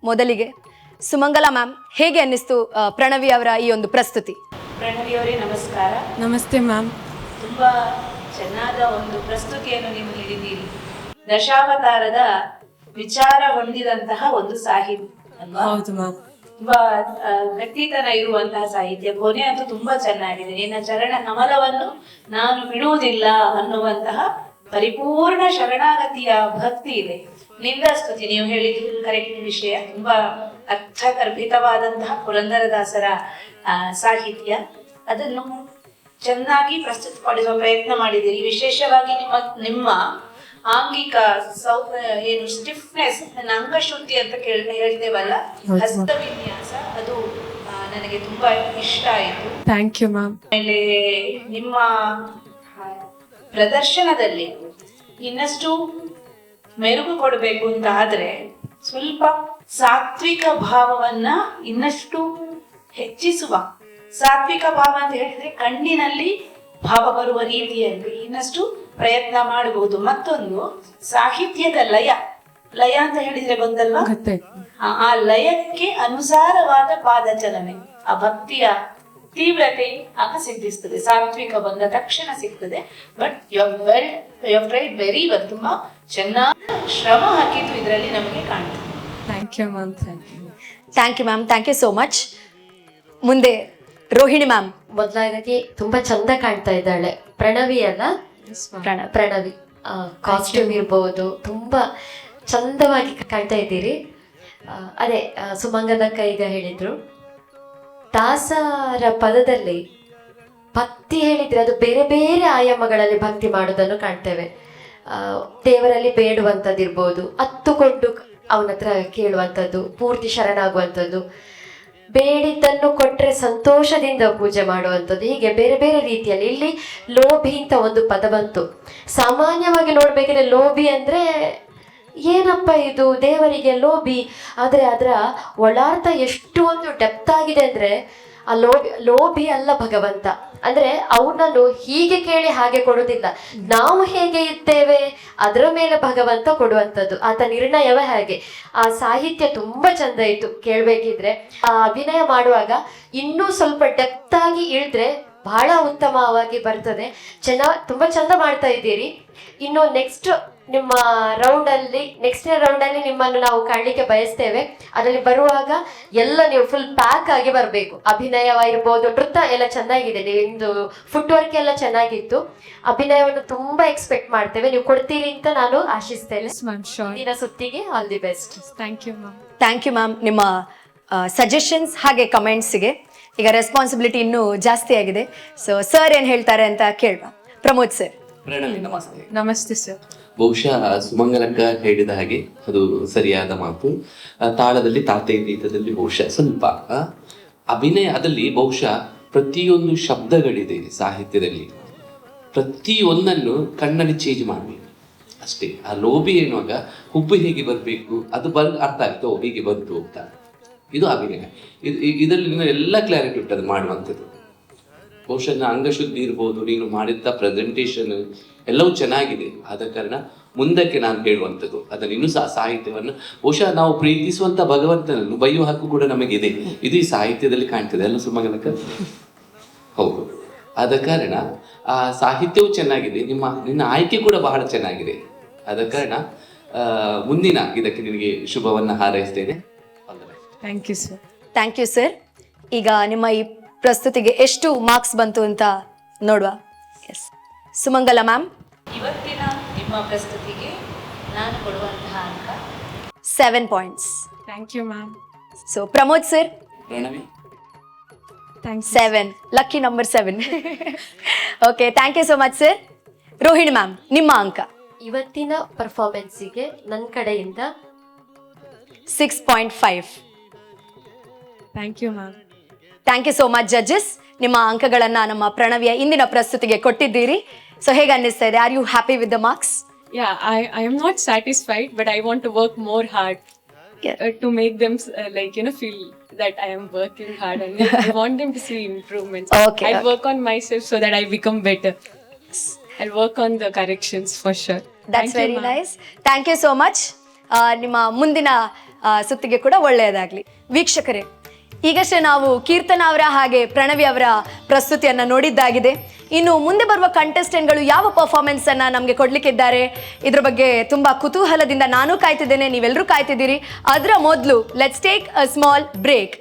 ಮೊದಲಿಗೆ ಸುಮಂಗಲ ಮ್ಯಾಮ್, ಹೇಗೆ ಅನ್ನಿಸ್ತು ಪ್ರಣವಿ ಅವರ ಈ ಒಂದು ಪ್ರಸ್ತುತಿ? ಪ್ರಣವಿ ಅವರೇ ನಮಸ್ಕಾರ. ನಮಸ್ತೆ ಮ್ಯಾಮ್. ತುಂಬಾ ಚೆನ್ನಾದ ಒಂದು ಪ್ರಸ್ತುತಿಯನ್ನು ನೀವು ನೀಡಿದ್ದೀರಿ. ದಶಾವತಾರದ ವಿಚಾರ ಹೊಂದಿದಂತಹ ಒಂದು ಸಾಹಿತ್ಯ ಅಲ್ವಾ? ಹೌದು ಮ್ಯಾಮ್. ತುಂಬಾ ಗಟ್ಟಿತನ ಇರುವಂತಹ ಸಾಹಿತ್ಯ. ಕೊನೆ ಅಂತೂ ತುಂಬಾ ಚೆನ್ನಾಗಿದೆ. ನಿನ್ನ ಚರಣ ಕಮಲವನ್ನು ನಾನು ಬಿಡುವುದಿಲ್ಲ ಅನ್ನುವಂತಹ ಪರಿಪೂರ್ಣ ಶರಣಾಗತಿಯ ಭಕ್ತಿ ಇದೆ. ನಿಂದ ಸ್ತುತಿ, ನೀವು ಹೇಳಿದ್ದು ಕರೆಕ್ಟ್ ವಿಷಯ. ತುಂಬಾ ಅರ್ಥಗರ್ಭಿತವಾದಂತಹ ಪುರಂದರದಾಸರ ಸಾಹಿತ್ಯ, ಅದನ್ನು ಚೆನ್ನಾಗಿ ಪ್ರಸ್ತುತಪಡಿಸುವ ಪ್ರಯತ್ನ ಮಾಡಿದ್ದೀರಿ. ವಿಶೇಷವಾಗಿ ನಿಮ್ಮ ಆಂಗಿಕ ಏನು ಸ್ಟಿಫ್ನೆಸ್, ಅಂಗಶುದ್ಧಿ ಅಂತ ಹೇಳಿದೇವಲ್ಲ, ಹಸ್ತ ವಿನ್ಯಾಸ, ಅದು ನನಗೆ ತುಂಬಾ ಇಷ್ಟ ಆಯಿತು. Thank you ma'am. ಆಮೇಲೆ ನಿಮ್ಮ ಪ್ರದರ್ಶನದಲ್ಲಿ ಇನ್ನಷ್ಟು ಮೆರುಗು ಕೊಡಬೇಕು ಅಂತ ಆದ್ರೆ ಸ್ವಲ್ಪ ಸಾತ್ವಿಕ ಭಾವವನ್ನ ಇನ್ನಷ್ಟು ಹೆಚ್ಚಿಸುವ, ಸಾತ್ವಿಕ ಭಾವ ಅಂತ ಹೇಳಿದ್ರೆ ಕಣ್ಣಿನಲ್ಲಿ ಭಾವ ಬರುವ ರೀತಿಯಲ್ಲಿ ಇನ್ನಷ್ಟು ಪ್ರಯತ್ನ ಮಾಡಬಹುದು. ಮತ್ತೊಂದು ಸಾಹಿತ್ಯದ ಲಯ ಅಂತ ಹೇಳಿದ್ರೆ ಗೊತ್ತಲ್ವಾ? ಆ ಲಯಕ್ಕೆ ಅನುಸಾರವಾದ ಪಾದಚಲನೆ, ಆ ಭಕ್ತಿಯ ತೀವ್ರತೆ ಆಗ ಸಿದ್ಧಿಸ್ತದೆ. ಸಾತ್ವಿಕ ಬಂದ ತಕ್ಷಣ ಸಿಗ್ತದೆ. But you tried very well. ತುಂಬಾ ಚೆನ್ನಾಗಿ ಶ್ರಮ ಹಾಕಿದ್ದು ಇದರಲ್ಲಿ ನಮಗೆ ಕಾಣ್ತದೆ. Thank you ma'am. Thank you ma'am, thank you so much. ಮುಂದೆ ರೋಹಿಣಿ ಮ್ಯಾಮ್. ಮೊದಲಾಗಿ ತುಂಬಾ ಚಂದ ಕಾಣ್ತಾ ಇದ್ದಾಳೆ ಪ್ರಣವಿ ಅಲ್ಲ? ಪ್ರಣವಿ ಕಾಸ್ಟ್ಯೂಮ್ ಇರ್ಬೋದು, ತುಂಬಾ ಚಂದವಾಗಿ ಕಾಣ್ತಾ ಇದ್ದೀರಿ. ಅದೇ ಸುಮಂಗಲಕ್ಕ ಈಗ ಹೇಳಿದ್ರು, ದಾಸರ ಪದದಲ್ಲಿ ಭಕ್ತಿ ಹೇಳಿದ್ರೆ ಅದು ಬೇರೆ ಬೇರೆ ಆಯಾಮಗಳಲ್ಲಿ ಭಕ್ತಿ ಮಾಡೋದನ್ನು ಕಾಣ್ತೇವೆ. ದೇವರಲ್ಲಿ ಬೇಡುವಂಥದ್ದಿರ್ಬೋದು, ಹತ್ತುಕೊಂಡು ಅವನ ಹತ್ರ ಕೇಳುವಂಥದ್ದು, ಪೂರ್ತಿ ಶರಣಾಗುವಂಥದ್ದು, ಬೇಡಿದ್ದನ್ನು ಕೊಟ್ಟರೆ ಸಂತೋಷದಿಂದ ಪೂಜೆ ಮಾಡುವಂಥದ್ದು, ಹೀಗೆ ಬೇರೆ ಬೇರೆ ರೀತಿಯಲ್ಲಿ. ಇಲ್ಲಿ ಲೋಭಿ ಅಂತ ಒಂದು ಪದ ಬಂತು. ಸಾಮಾನ್ಯವಾಗಿ ನೋಡ್ಬೇಕಿದ್ರೆ ಲೋಭಿ ಅಂದರೆ ಏನಪ್ಪ ಇದು ದೇವರಿಗೆ ಲೋಭಿ, ಆದರೆ ಅದರ ಒಳಾರ್ಥ ಎಷ್ಟು ಒಂದು ಡೆಪ್ತ್ ಆಗಿದೆ ಅಂದರೆ ಆ ಲೋಭಿ ಅಲ್ಲ ಭಗವಂತ. ಅಂದ್ರೆ ಅವನನ್ನು ಹೀಗೆ ಕೇಳಿ ಹಾಗೆ ಕೊಡುವುದಿಲ್ಲ, ನಾವು ಹೇಗೆ ಇದ್ದೇವೆ ಅದರ ಮೇಲೆ ಭಗವಂತ ಕೊಡುವಂಥದ್ದು. ಆತ ನಿರ್ಣಯವೇ ಹಾಗೆ. ಆ ಸಾಹಿತ್ಯ ತುಂಬಾ ಚಂದ ಇತ್ತು ಕೇಳ್ಬೇಕಿದ್ರೆ. ಆ ಅಭಿನಯ ಮಾಡುವಾಗ ಇನ್ನೂ ಸ್ವಲ್ಪ ಡೆಪ್ತ್ ಆಗಿ ಇಳಿದ್ರೆ ಬಹಳ ಉತ್ತಮವಾಗಿ ಬರ್ತದೆ. ತುಂಬಾ ಚಂದ ಮಾಡ್ತಾ ಇದ್ದೀರಿ. ಇನ್ನು ನೆಕ್ಸ್ಟ್ ರೌಂಡ್ ಅಲ್ಲಿ ನಿಮ್ಮನ್ನು ನಾವು ಕಾಣಲಿಕ್ಕೆ ಬಯಸ್ತೇವೆ. ಅದರಲ್ಲಿ ಬರುವಾಗ ಎಲ್ಲ ನೀವು ಫುಲ್ ಪ್ಯಾಕ್ ಆಗಿ ಬರಬೇಕು. ಅಭಿನಯವಾಗಿರ್ಬೋದು, ನೃತ್ಯ ಎಲ್ಲ ಚೆನ್ನಾಗಿದೆ, ನಿಮ್ದು ಫುಟ್ ವರ್ಕ್ ಎಲ್ಲ ಚೆನ್ನಾಗಿತ್ತು. ಅಭಿನಯವನ್ನು ತುಂಬಾ ಎಕ್ಸ್ಪೆಕ್ಟ್ ಮಾಡ್ತೇವೆ, ನೀವು ಕೊಡ್ತೀರಿ ಅಂತ ನಾನು ಆಶಿಸ್ತೇನೆ. ದಿನ ಸುತ್ತಿಗೆ all the best. Thank you ma'am. Thank you ma'am ನಿಮ್ಮ ಸಜೆಷನ್ಸ್ ಹಾಗೆ ಕಮೆಂಟ್ಸ್ಗೆ. ಈಗ ರೆಸ್ಪಾನ್ಸಿಬಿಲಿಟಿ ಇನ್ನೂ ಜಾಸ್ತಿ ಆಗಿದೆ. ಸೊ ಸರ್ ಏನು ಹೇಳ್ತಾರೆ ಅಂತ ಕೇಳುವ. ಪ್ರಮೋದ್ ಸರ್. ಪ್ರಣವಿ, ನಮಸ್ತೆ. ನಮಸ್ತೆ ಸರ್. ಬಹುಶಃ ಸುಮಂಗಲಕ್ಕ ಹೇಳಿದ ಹಾಗೆ ಅದು ಸರಿಯಾದ ಮಾತು. ತಾಳದಲ್ಲಿ ತಾತೆ ಗೀತದಲ್ಲಿ ಬಹುಶಃ ಸ್ವಲ್ಪ ಅಭಿನಯದಲ್ಲಿ ಬಹುಶಃ ಪ್ರತಿಯೊಂದು ಶಬ್ದಗಳಿದೆ ಸಾಹಿತ್ಯದಲ್ಲಿ, ಪ್ರತಿಯೊಂದನ್ನು ಕಣ್ಣಲ್ಲಿ ಚೇಂಜ್ ಮಾಡಬೇಕು ಅಷ್ಟೇ. ಆ ಲೋಭಿ ಎನ್ನುವಾಗ ಹುಬ್ಬು ಹೇಗೆ ಬರಬೇಕು ಅದು ಅರ್ಥ ಆಗುತ್ತೆ, ಓ ಹೀಗೆ ಬಂತು ಅಂತ. ಇದು ಅಭಿನಯ. ಇದರಲ್ಲಿ ಎಲ್ಲ ಕ್ಲಾರಿಟಿ ಉಂಟು ಅದು ಮಾಡುವಂಥದ್ದು. ಬಹುಶಃ ಅಂಗಶುದ್ಧಿ ಇರ್ಬೋದು, ನೀನು ಮಾಡಿದ್ದ ಪ್ರೆಸೆಂಟೇಷನ್ ಎಲ್ಲವೂ ಚೆನ್ನಾಗಿದೆ. ಆದ ಕಾರಣ ಮುಂದಕ್ಕೆ ನಾನು ಹೇಳುವಂಥದ್ದು ಅದನ್ನು ಇನ್ನೂ ಸಹ ಸಾಹಿತ್ಯವನ್ನು ಬಹುಶಃ ನಾವು ಪ್ರೀತಿಸುವಂಥ ಭಗವಂತನನ್ನು ಬೈಯುವ ಹಕ್ಕು ಕೂಡ ನಮಗಿದೆ. ಇದು ಈ ಸಾಹಿತ್ಯದಲ್ಲಿ ಕಾಣ್ತದೆ ಅಲ್ಲ ಸುಮಂಗಲಕ್ಕ? ಹೌದು. ಆದ ಕಾರಣ ಆ ಸಾಹಿತ್ಯವೂ ಚೆನ್ನಾಗಿದೆ, ನಿನ್ನ ಆಯ್ಕೆ ಕೂಡ ಬಹಳ ಚೆನ್ನಾಗಿದೆ. ಆದ ಕಾರಣ ಮುಂದಿನ ಇದಕ್ಕೆ ನಿನಗೆ ಶುಭವನ್ನು ಹಾರೈಸ್ತೇನೆ. Thank you sir. Thank you sir. ಈಗ ನಿಮ್ಮ ಈ ಪ್ರಸ್ತುತಿಗೆ ಎಷ್ಟು ಮಾರ್ಕ್ಸ್ ಬಂತು ಅಂತ ನೋಡುವ. Yes, Sumangala ma'am. ಇವತ್ತಿನ ನಿಮ್ಮ ಪ್ರಸ್ತುತಿಗೆ ನಾನು ಕೊಡುವಂತಹ ಅಂಕ 7 points. Thank you ma'am. So Pramod sir. Pranavi, 7. Lucky number 7. Okay, thank you so much sir. Rohini ma'am, ನಿಮ್ಮ ಅಂಕ ಇವತ್ತಿನ ಪರ್ಫಾರ್ಮೆನ್ಸಿಗೆ ನನ್ನ ಕಡೆಯಿಂದ 6.5. Thank you ma'am. Thank you so much judges. ನಿಮ್ಮ ಅಂಕಗಳನ್ನ ನಮ್ಮ ಪ್ರಣವಿಯ ಇಂದಿನ ಪ್ರಸ್ತುತಿಗೆ ಕೊಟ್ಟಿದ್ದೀರಿ. ಸೊ ಹೇಗೆ ಅನ್ನಿಸ್ತಾ ಇದೆ? Are you happy with the marks? Yeah, I am not satisfied, but I want to work more hard to make them feel that I am working hard, and I want them to see improvements. Okay, I'll work on myself so that I become better. I'll work on the corrections for sure. That's very nice. Thank you so much. ನಿಮ್ಮ ಮುಂದಿನ ಸುತ್ತಿಗೆ ಕೂಡ ಒಳ್ಳೆಯದಾಗಲಿ. ವೀಕ್ಷಕರೇ, ಈಗಷ್ಟೇ ನಾವು ಕೀರ್ತನ ಅವರ ಹಾಗೆ ಪ್ರಣವಿ ಅವರ ಪ್ರಸ್ತುತಿಯನ್ನು ನೋಡಿದ್ದಾಗಿದೆ. ಇನ್ನು ಮುಂದೆ ಬರುವ ಕಂಟೆಸ್ಟೆಂಟ್ಗಳು ಯಾವ ಪರ್ಫಾರ್ಮೆನ್ಸ್ ಅನ್ನ ನಮಗೆ ಕೊಡ್ಲಿಕ್ಕಿದ್ದಾರೆ ಇದ್ರ ಬಗ್ಗೆ ತುಂಬಾ ಕುತೂಹಲದಿಂದ ನಾನು ಕಾಯ್ತಿದ್ದೇನೆ, ನೀವೆಲ್ಲರೂ ಕಾಯ್ತಿದ್ದೀರಿ. ಅದರ ಮೊದಲು let's take a small break.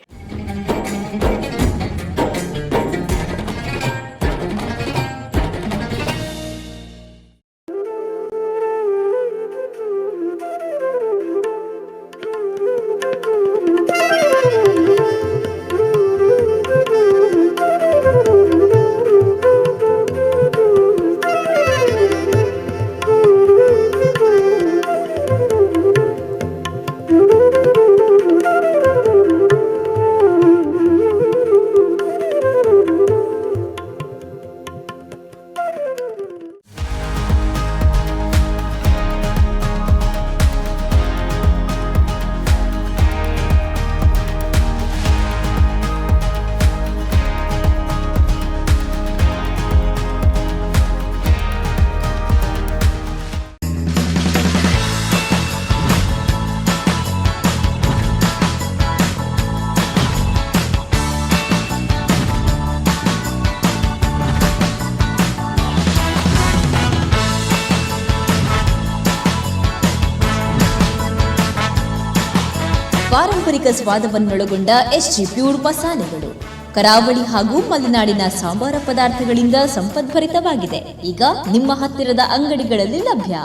ಪಾರಂಪರಿಕ ಸ್ವಾದವನ್ನೊಳಗೊಂಡ SG ಪ್ಯೂರ್ ಮಸಾಲೆಗಳು ಕರಾವಳಿ ಹಾಗೂ ಮಲೆನಾಡಿನ ಸಾಂಬಾರ ಪದಾರ್ಥಗಳಿಂದ ಸಂಪದ್ಭರಿತವಾಗಿದೆ. ಈಗ ನಿಮ್ಮ ಹತ್ತಿರದ ಅಂಗಡಿಗಳಲ್ಲಿ ಲಭ್ಯ.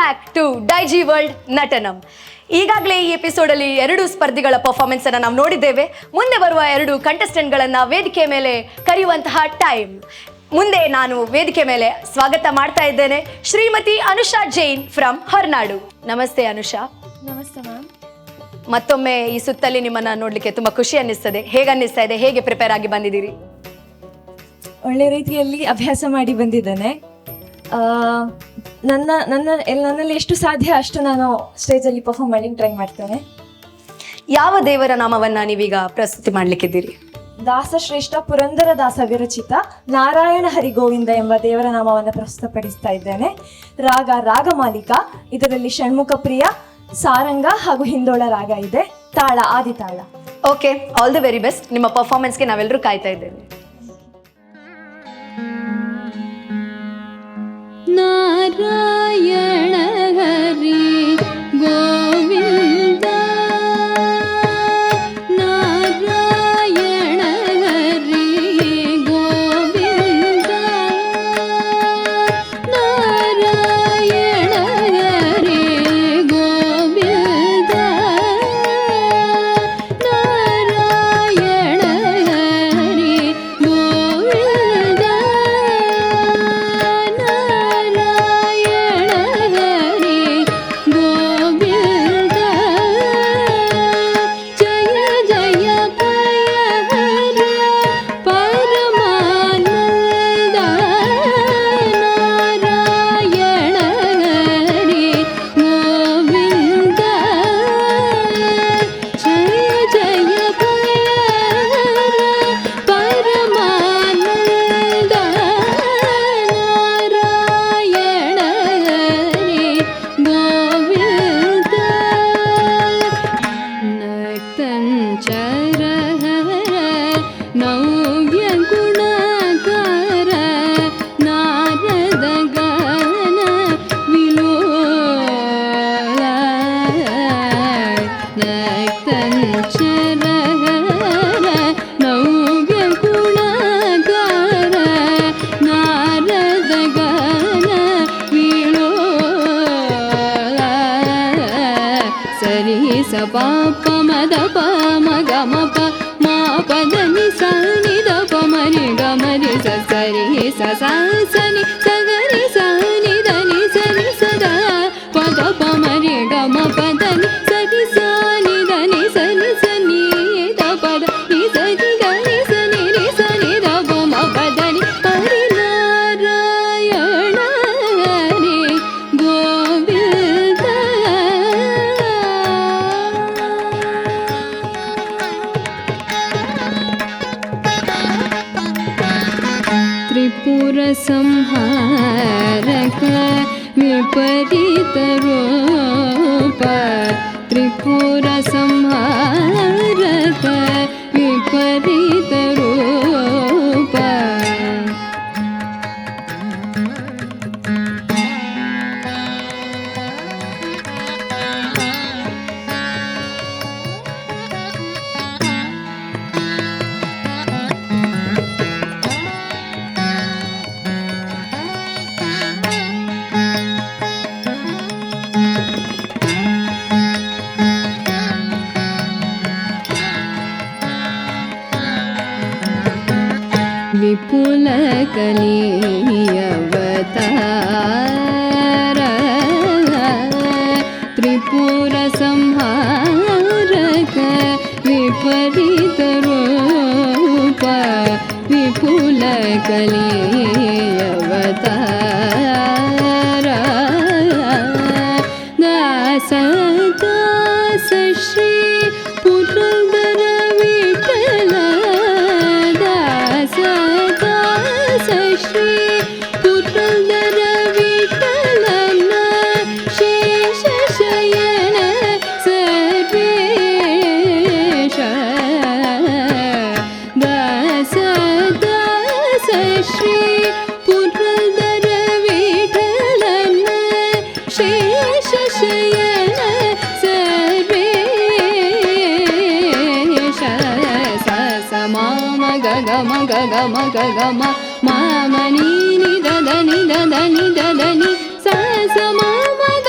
Back to Daijiworld Natanam. ಈಗಾಗಲೇ ಈ ಎಪಿಸೋಡಲ್ಲಿ 2 ಸ್ಪರ್ಧಿಗಳ ಪರ್ಫಾರ್ಮೆನ್ಸ್ ಅನ್ನು ನಾವು ನೋಡಿದ್ದೇವೆ. ಮುಂದೆ ಬರುವ 2 ಕಂಟೆಸ್ಟೆಂಟ್ಗಳನ್ನು ವೇದಿಕೆ ಮೇಲೆ ಕರೆಯುವಂತಹ ಟೈಮ್. ಮುಂದೆ ನಾನು ವೇದಿಕೆ ಮೇಲೆ ಸ್ವಾಗತ ಮಾಡ್ತಾ ಇದ್ದೇನೆ ಶ್ರೀಮತಿ ಅನುಷಾ ಜೈನ್ ಫ್ರಮ್ ಹೊರನಾಡು. ನಮಸ್ತೆ ಅನುಷಾ. ನಮಸ್ತೆ ಮ್ಯಾಮ್. ಮತ್ತೊಮ್ಮೆ ಈ ಸುತ್ತಲ್ಲಿ ನಿಮ್ಮನ್ನ ನೋಡ್ಲಿಕ್ಕೆ ತುಂಬಾ ಖುಷಿ ಅನ್ನಿಸ್ತದೆ. ಹೇಗೆ ಅನ್ನಿಸ್ತಾ ಇದೆ? ಹೇಗೆ ಪ್ರಿಪೇರ್ ಆಗಿ ಬಂದಿದ್ದೀರಿ? ಒಳ್ಳೆ ರೀತಿಯಲ್ಲಿ ಅಭ್ಯಾಸ ಮಾಡಿ ಬಂದಿದ್ದೇನೆ. ನನ್ನಲ್ಲಿ ಎಷ್ಟು ಸಾಧ್ಯ ಅಷ್ಟು ನಾನು ಸ್ಟೇಜಲ್ಲಿ ಪರ್ಫಾರ್ಮ್ ಮಾಡಿ ಟ್ರೈ ಮಾಡ್ತೇನೆ. ಯಾವ ದೇವರ ನಾಮವನ್ನ ನೀವೀಗ ಪ್ರಸ್ತುತಿ ಮಾಡ್ಲಿಕ್ಕಿದ್ದೀರಿ? ದಾಸಶ್ರೇಷ್ಠ ಪುರಂದರ ದಾಸ ವಿರಚಿತ ನಾರಾಯಣ ಹರಿ ಗೋವಿಂದ ಎಂಬ ದೇವರ ನಾಮವನ್ನು ಪ್ರಸ್ತುತಪಡಿಸ್ತಾ ಇದ್ದೇನೆ. ರಾಗಮಾಲಿಕ. ಇದರಲ್ಲಿ ಷಣ್ಮುಖ ಪ್ರಿಯ, ಸಾರಂಗ ಹಾಗೂ ಹಿಂದೋಳ ರಾಗ ಇದೆ. Tala Aditala. Okay, all the very best. ನಿಮ್ಮ ಪರ್ಫಾರ್ಮೆನ್ಸ್ಗೆ ನಾವೆಲ್ಲರೂ ಕಾಯ್ತಾ ಇದ್ದೇವೆ. ನಾರಾಯಣ ಹರಿ ಗೋವಿಂದ, ನಾರಾಯಣ ಹರಿ ಗೋವಿಂದ, ನಾರಾಯಣ ಹರಿ ಗೋವಿಂದ, ನಾರಾಯಣ ಹರಿ ಗೋವಿಂದ, ಪಾಪ ಮದ ಪ ಮಗ ಮ ಪ ಮಾ ಪದ ನಿ ಸ ನಿ ದ ಪ ಮರಿ ಗ ಮರಿ ಸ ಸರಿ ಸ ಸ ಸ ನಿ ಸ ಗ ರಿ ಸ ನಿ ದ ನಿ ಸ ನಿ ಸ ದ ಪದ ಪ ಮರಿ ಗ ಮ ಪದ ನಿ ಸ ನಿ ಸ ನಿ ದ ನಿ ಸ ನಿ ಸ ನಿ ದ ಪದ ನಿ ಸ ನಿ ದ ನಿ ಸ ನಿ ರಿ ಸ ನಿ ದ ಪ ಮ ಪದ ನಿ ಹರಿ ನಾರಾಯಣ ಹರಿ ಗೋವಿಂದ. त्रिपुर संहारक विपरीत रूप, त्रिपुर संहारक विपरीत रूप, विपुल कलियवतार, त्रिपुर संहारक विपरीत रूप, विपुल कलियवतार, दास दास श्री पुरंदर विठ्ठल, दास दास श्री पुरंदर विठ्ठलन, शेष शयन सर्वेश, दास दास श्री पुरंदर विठ्ठलन, शेष शयन सर्वेश, स स म म ग ग म ग ग म ग ग म म म नि नि द द नि द द नि द द नि ಸ ಸ ಮ ಮ ಗ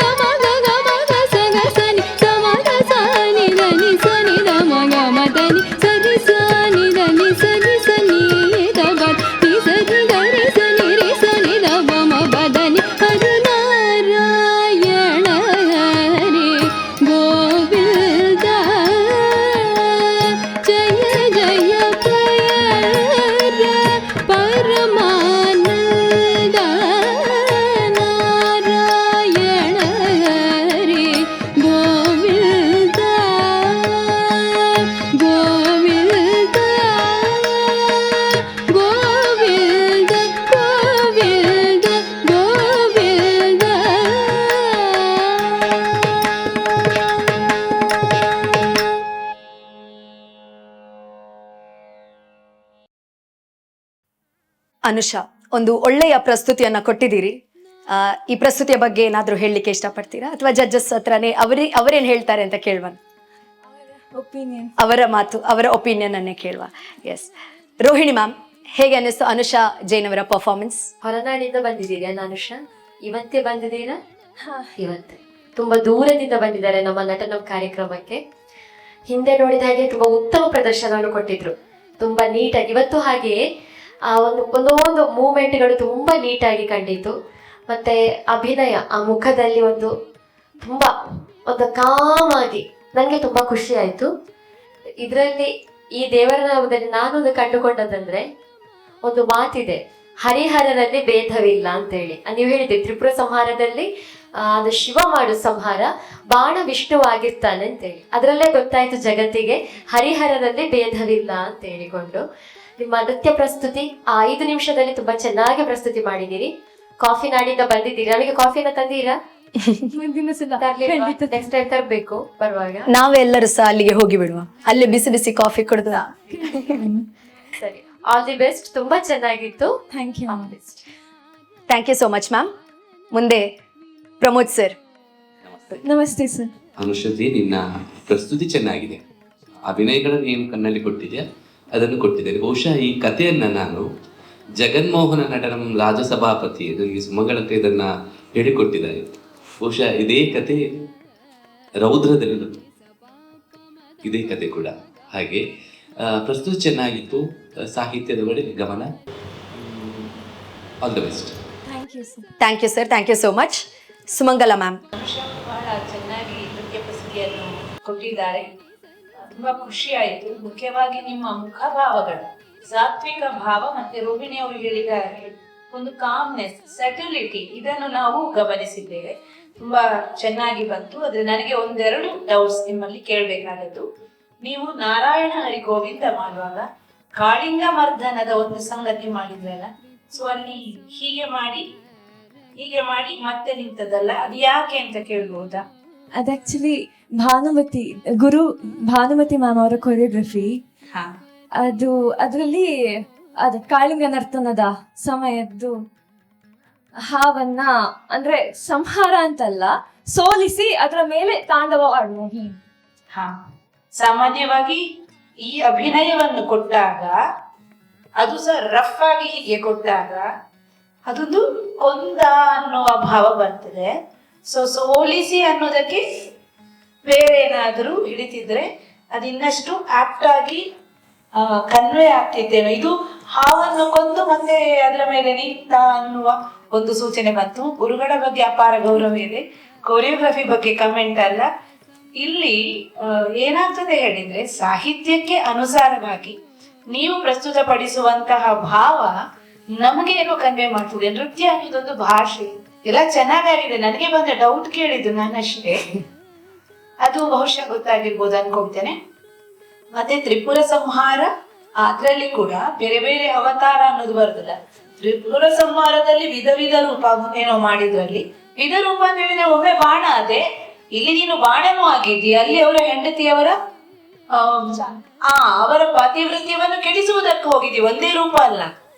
ಅನುಷಾ, ಒಂದು ಒಳ್ಳೆಯ ಪ್ರಸ್ತುತಿಯನ್ನ ಕೊಟ್ಟಿದ್ದೀರಿ. ಈ ಪ್ರಸ್ತುತಿಯ ಬಗ್ಗೆ ಏನಾದರೂ ಹೇಳಲಿಕ್ಕೆ ಇಷ್ಟಪಡ್ತೀರಾ ಅಥವಾ ಜಡ್ಜಸ್ ಹತ್ರನೇ ಅವರೇನು ಹೇಳ್ತಾರೆ ಅಂತ ಕೇಳುವ? ಒಪಿನಿಯನ್, ಅವರ ಮಾತು, ಅವರ ಒಪಿನಿಯನ್ ಅನ್ನೇ ಕೇಳುವ. ಎಸ್, ರೋಹಿಣಿ ಮ್ಯಾಮ್, ಹೇಗೆ ಅನ್ನಿಸ್ತು ಅನುಷಾ ಜೈನ್ ಅವರ ಪರ್ಫಾರ್ಮೆನ್ಸ್? ಹೊರನಾಡಿಂದ ಬಂದಿದ್ದೀರಾ ಅನುಷಾ? ಇವತ್ತೇ ಬಂದಿದ್ದೀರಾ? ಇವತ್ತೇ ತುಂಬಾ ದೂರದಿಂದ ಬಂದಿದ್ದಾರೆ ನಮ್ಮ ನಟನ ಕಾರ್ಯಕ್ರಮಕ್ಕೆ. ಹಿಂದೆ ನೋಡಿದ ಹಾಗೆ ತುಂಬಾ ಉತ್ತಮ ಪ್ರದರ್ಶನವನ್ನು ಕೊಟ್ಟಿದ್ರು, ತುಂಬಾ ನೀಟಾಗಿ. ಇವತ್ತು ಹಾಗೆಯೇ ಆ ಒಂದೊಂದು ಮೂಮೆಂಟ್ಗಳು ತುಂಬಾ ನೀಟಾಗಿ ಕಂಡಿತು. ಮತ್ತೆ ಅಭಿನಯ, ಆ ಮುಖದಲ್ಲಿ ತುಂಬಾ ಕಾಮಾಗಿ ನನಗೆ ತುಂಬಾ ಖುಷಿ ಆಯ್ತು. ಇದರಲ್ಲಿ ಈ ದೇವರ ನಾಮದಲ್ಲಿ ನಾನೊಂದು ಕಂಡುಕೊಂಡದಂದ್ರೆ, ಒಂದು ಮಾತಿದೆ, ಹರಿಹರರಲ್ಲಿ ಭೇದವಿಲ್ಲ ಅಂತೇಳಿ. ನೀವು ಹೇಳಿದ್ರಿ ತ್ರಿಪುರ ಸಂಹಾರದಲ್ಲಿ ಅದು ಶಿವ ಮಾಡು ಸಂಹಾರ, ಬಾಣ ವಿಷ್ಣುವಾಗಿರ್ತಾನೆ ಅಂತೇಳಿ. ಅದರಲ್ಲೇ ಗೊತ್ತಾಯ್ತು ಜಗತ್ತಿಗೆ ಹರಿಹರರಲ್ಲಿ ಭೇದವಿಲ್ಲ ಅಂತ ಹೇಳಿಕೊಂಡು. ನಿಮ್ಮ ನೃತ್ಯ ಪ್ರಸ್ತುತಿ 5 ನಿಮಿಷದಲ್ಲಿ ತುಂಬಾ ಚೆನ್ನಾಗಿ ಪ್ರಸ್ತುತಿ ಮಾಡಿದ್ದೀರಿ. ಕಾಫಿ ನಾಡಿಂದ ಬಂದಿದ್ದೀರಿ, ನಮಗೆ ಕಾಫಿನ ತಂದೀರಾ? ನೆಕ್ಸ್ಟ್ ಟೈಮ್ ತರಬೇಕು ಬರುವಾಗ. ನಾವೆಲ್ಲರೂ ಸಹ ಅಲ್ಲಿಗೆ ಹೋಗಿ ಬಿಡುವ, ಅಲ್ಲೇ ಬಿಸಿ ಬಿಸಿ ಕಾಫಿ ಕುಡಿದ. ಸರಿ, ಆಲ್ ದಿ ಬೆಸ್ಟ್. ತುಂಬಾ ಚೆನ್ನಾಗಿತ್ತು. Thank you. Thank you so much ma'am. ಮುಂದೆ ಪ್ರಮೋದ್ ಸರ್. ನಮಸ್ತೆ ಸರ್. ಅನುಷತಿ, ನಿನ್ನ ಪ್ರಸ್ತುತಿ ಚೆನ್ನಾಗಿದೆ. ಅಭಿನಯಗಳನ್ನು ಏನು ಕಣ್ಣಲ್ಲಿ ಕೊಟ್ಟಿದೆಯಾ ಅದನ್ನು ಕೊಟ್ಟಿದ್ದೇನೆ. ಬಹುಶಃ ಈ ಕಥೆಯನ್ನ ನಾನು ಜಗನ್ಮೋಹನ ನಟನ ರಾಜಸಭಾಪತಿ ನನಗೆ ಸುಮಗಳಕ್ಕೆ ಇದನ್ನ ಹೇಳಿಕೊಟ್ಟಿದ್ದಾರೆ. ಬಹುಶಃ ಇದೇ ಕತೆ ರೌದ್ರದಲ್ಲೂ ಇದೇ ಕತೆ ಕೂಡ ಹಾಗೆ. ಪ್ರಸ್ತುತಿ ಚೆನ್ನಾಗಿತ್ತು, ಸಾಹಿತ್ಯದ ಕಡೆ ಗಮನ. All the best. Thank you sir. Thank you sir, thank you so much. Sumangala ma'am. ಬಹಳ ಚೆನ್ನಾಗಿ ನೃತ್ಯ ಪ್ರಸ್ತುತಿಯನ್ನು ಕೊಟ್ಟಿದ್ದಾರೆ. ತುಂಬಾ ಖುಷಿ ಆಯಿತು. ಮುಖ್ಯವಾಗಿ ನಿಮ್ಮ ಮುಖಭಾವಗಳು, ಸಾತ್ವಿಕ ಭಾವ, ಮತ್ತೆ ರೋಹಿಣಿ ಅವರು ಹೇಳಿದ ಒಂದು ಕಾಮ್ನೆಸ್, ಸೆಟಲಿಟಿ, ಇದನ್ನು ನಾವು ಗಮನಿಸಿದ್ದೇವೆ. ತುಂಬಾ ಚೆನ್ನಾಗಿ ಬಂತು. ಆದ್ರೆ ನನಗೆ ಒಂದೆರಡು ಡೌಟ್ಸ್ ನಿಮ್ಮಲ್ಲಿ ಕೇಳಬೇಕಾದದ್ದು. ನೀವು ನಾರಾಯಣ ಹರಿ ಗೋವಿಂದ ಮಾಡುವಾಗ ಕಾಳಿಂಗ ಮರ್ದನದ ಒಂದು ಸಂಗತಿ ಮಾಡಿದ್ರಲ್ಲ, ಸೊ ಅಲ್ಲಿ ಹೀಗೆ ಮಾಡಿ ಮತ್ತೆ ನಿಂತದಲ್ಲ, ಅದು ಯಾಕೆ ಅಂತ ಕೇಳ್ಬೋದಾ? ಅದು ಆಕ್ಚುಲಿ ಗುರು ಭಾನುಮತಿ ಮ್ಯಾಮ್ ಅವರ ಕೊರಿಯೋಗ್ರಫಿ. ಅದು ಅದರಲ್ಲಿ ಕಾಳಿಂಗ ನರ್ತನದ ಸಮಯದ್ದು ಹಾವನ್ನ, ಅಂದ್ರೆ ಸಂಹಾರ ಅಂತಲ್ಲ, ಸೋಲಿಸಿ ಅದರ ಮೇಲೆ ತಾಂಡವ ಆಡುವ. ಸಾಮಾನ್ಯವಾಗಿ ಈ ಅಭಿನಯವನ್ನು ಕೊಟ್ಟಾಗ, ಅದು ಸಹ ರಫ್ ಆಗಿ ಹೀಗೆ ಕೊಟ್ಟಾಗ ಅದೊಂದು ಕೊಂದ ಅನ್ನುವ ಭಾವ ಬರ್ತದೆ. ಸೋಲಿಸಿ ಅನ್ನೋದಕ್ಕೆ ಬೇರೆ ಏನಾದರೂ ಹಿಡಿತಿದ್ರೆ ಅದು ಇನ್ನಷ್ಟು ಆಪ್ಟ್ ಆಗಿ ಕನ್ವೆ ಆಗ್ತಿದ್ದೇವೆ. ಇದು ಹಾವನ್ನು ಕೊಂದು ಮತ್ತೆ ಅದರ ಮೇಲೆ ನಿಂತ ಅನ್ನುವ ಒಂದು ಸೂಚನೆ ಬಂತು. ಗುರುಗಳ ಬಗ್ಗೆ ಅಪಾರ ಗೌರವ ಇದೆ, ಕೊರಿಯೋಗ್ರಫಿ ಬಗ್ಗೆ ಕಮೆಂಟ್ ಅಲ್ಲ. ಇಲ್ಲಿ ಏನಾಗ್ತದೆ ಹೇಳಿದ್ರೆ, ಸಾಹಿತ್ಯಕ್ಕೆ ಅನುಸಾರವಾಗಿ ನೀವು ಪ್ರಸ್ತುತಪಡಿಸುವಂತಹ ಭಾವ ನಮಗೆ ಏನೋ ಕನ್ವೆ ಮಾಡ್ತದೆ. ನೃತ್ಯ ಅನ್ನೋದೊಂದು ಭಾಷೆ, ಎಲ್ಲ ಚೆನ್ನಾಗಿದೆ. ನನಗೆ ಬಂದ ಡೌಟ್ ಕೇಳಿದ್ದು ನಾನಷ್ಟೇ, ಅದು ಬಹುಶಃ ಗೊತ್ತಾಗಿರ್ಬೋದು ಅನ್ಕೊಳ್ತೇನೆ. ಮತ್ತೆ ತ್ರಿಪುರ ಸಂಹಾರ, ಅದ್ರಲ್ಲಿ ಕೂಡ ಬೇರೆ ಬೇರೆ ಅವತಾರ ಅನ್ನೋದು ಬರುದಿಲ್ಲ. ತ್ರಿಪುರ ಸಂಹಾರದಲ್ಲಿ ವಿಧ ರೂಪ ಏನೋ ಮಾಡಿದ್ರಲ್ಲಿ, ವಿಧ ರೂಪ ಅಂದ್ರೆ ಒಮ್ಮೆ ಬಾಣ ಅದೇ, ಇಲ್ಲಿ ನೀನು ಬಾಣನೂ ಆಗಿದ್ದೀಯ. ಅಲ್ಲಿ ಅವರ ಹೆಂಡತಿಯವರ ಅವರ ಪಾತಿವೃತ್ಯವನ್ನು ಕೆಡಿಸುವುದಕ್ಕೆ ಹೋಗಿದ್ದೀವಿ. ಒಂದೇ ರೂಪ ಅಲ್ಲ,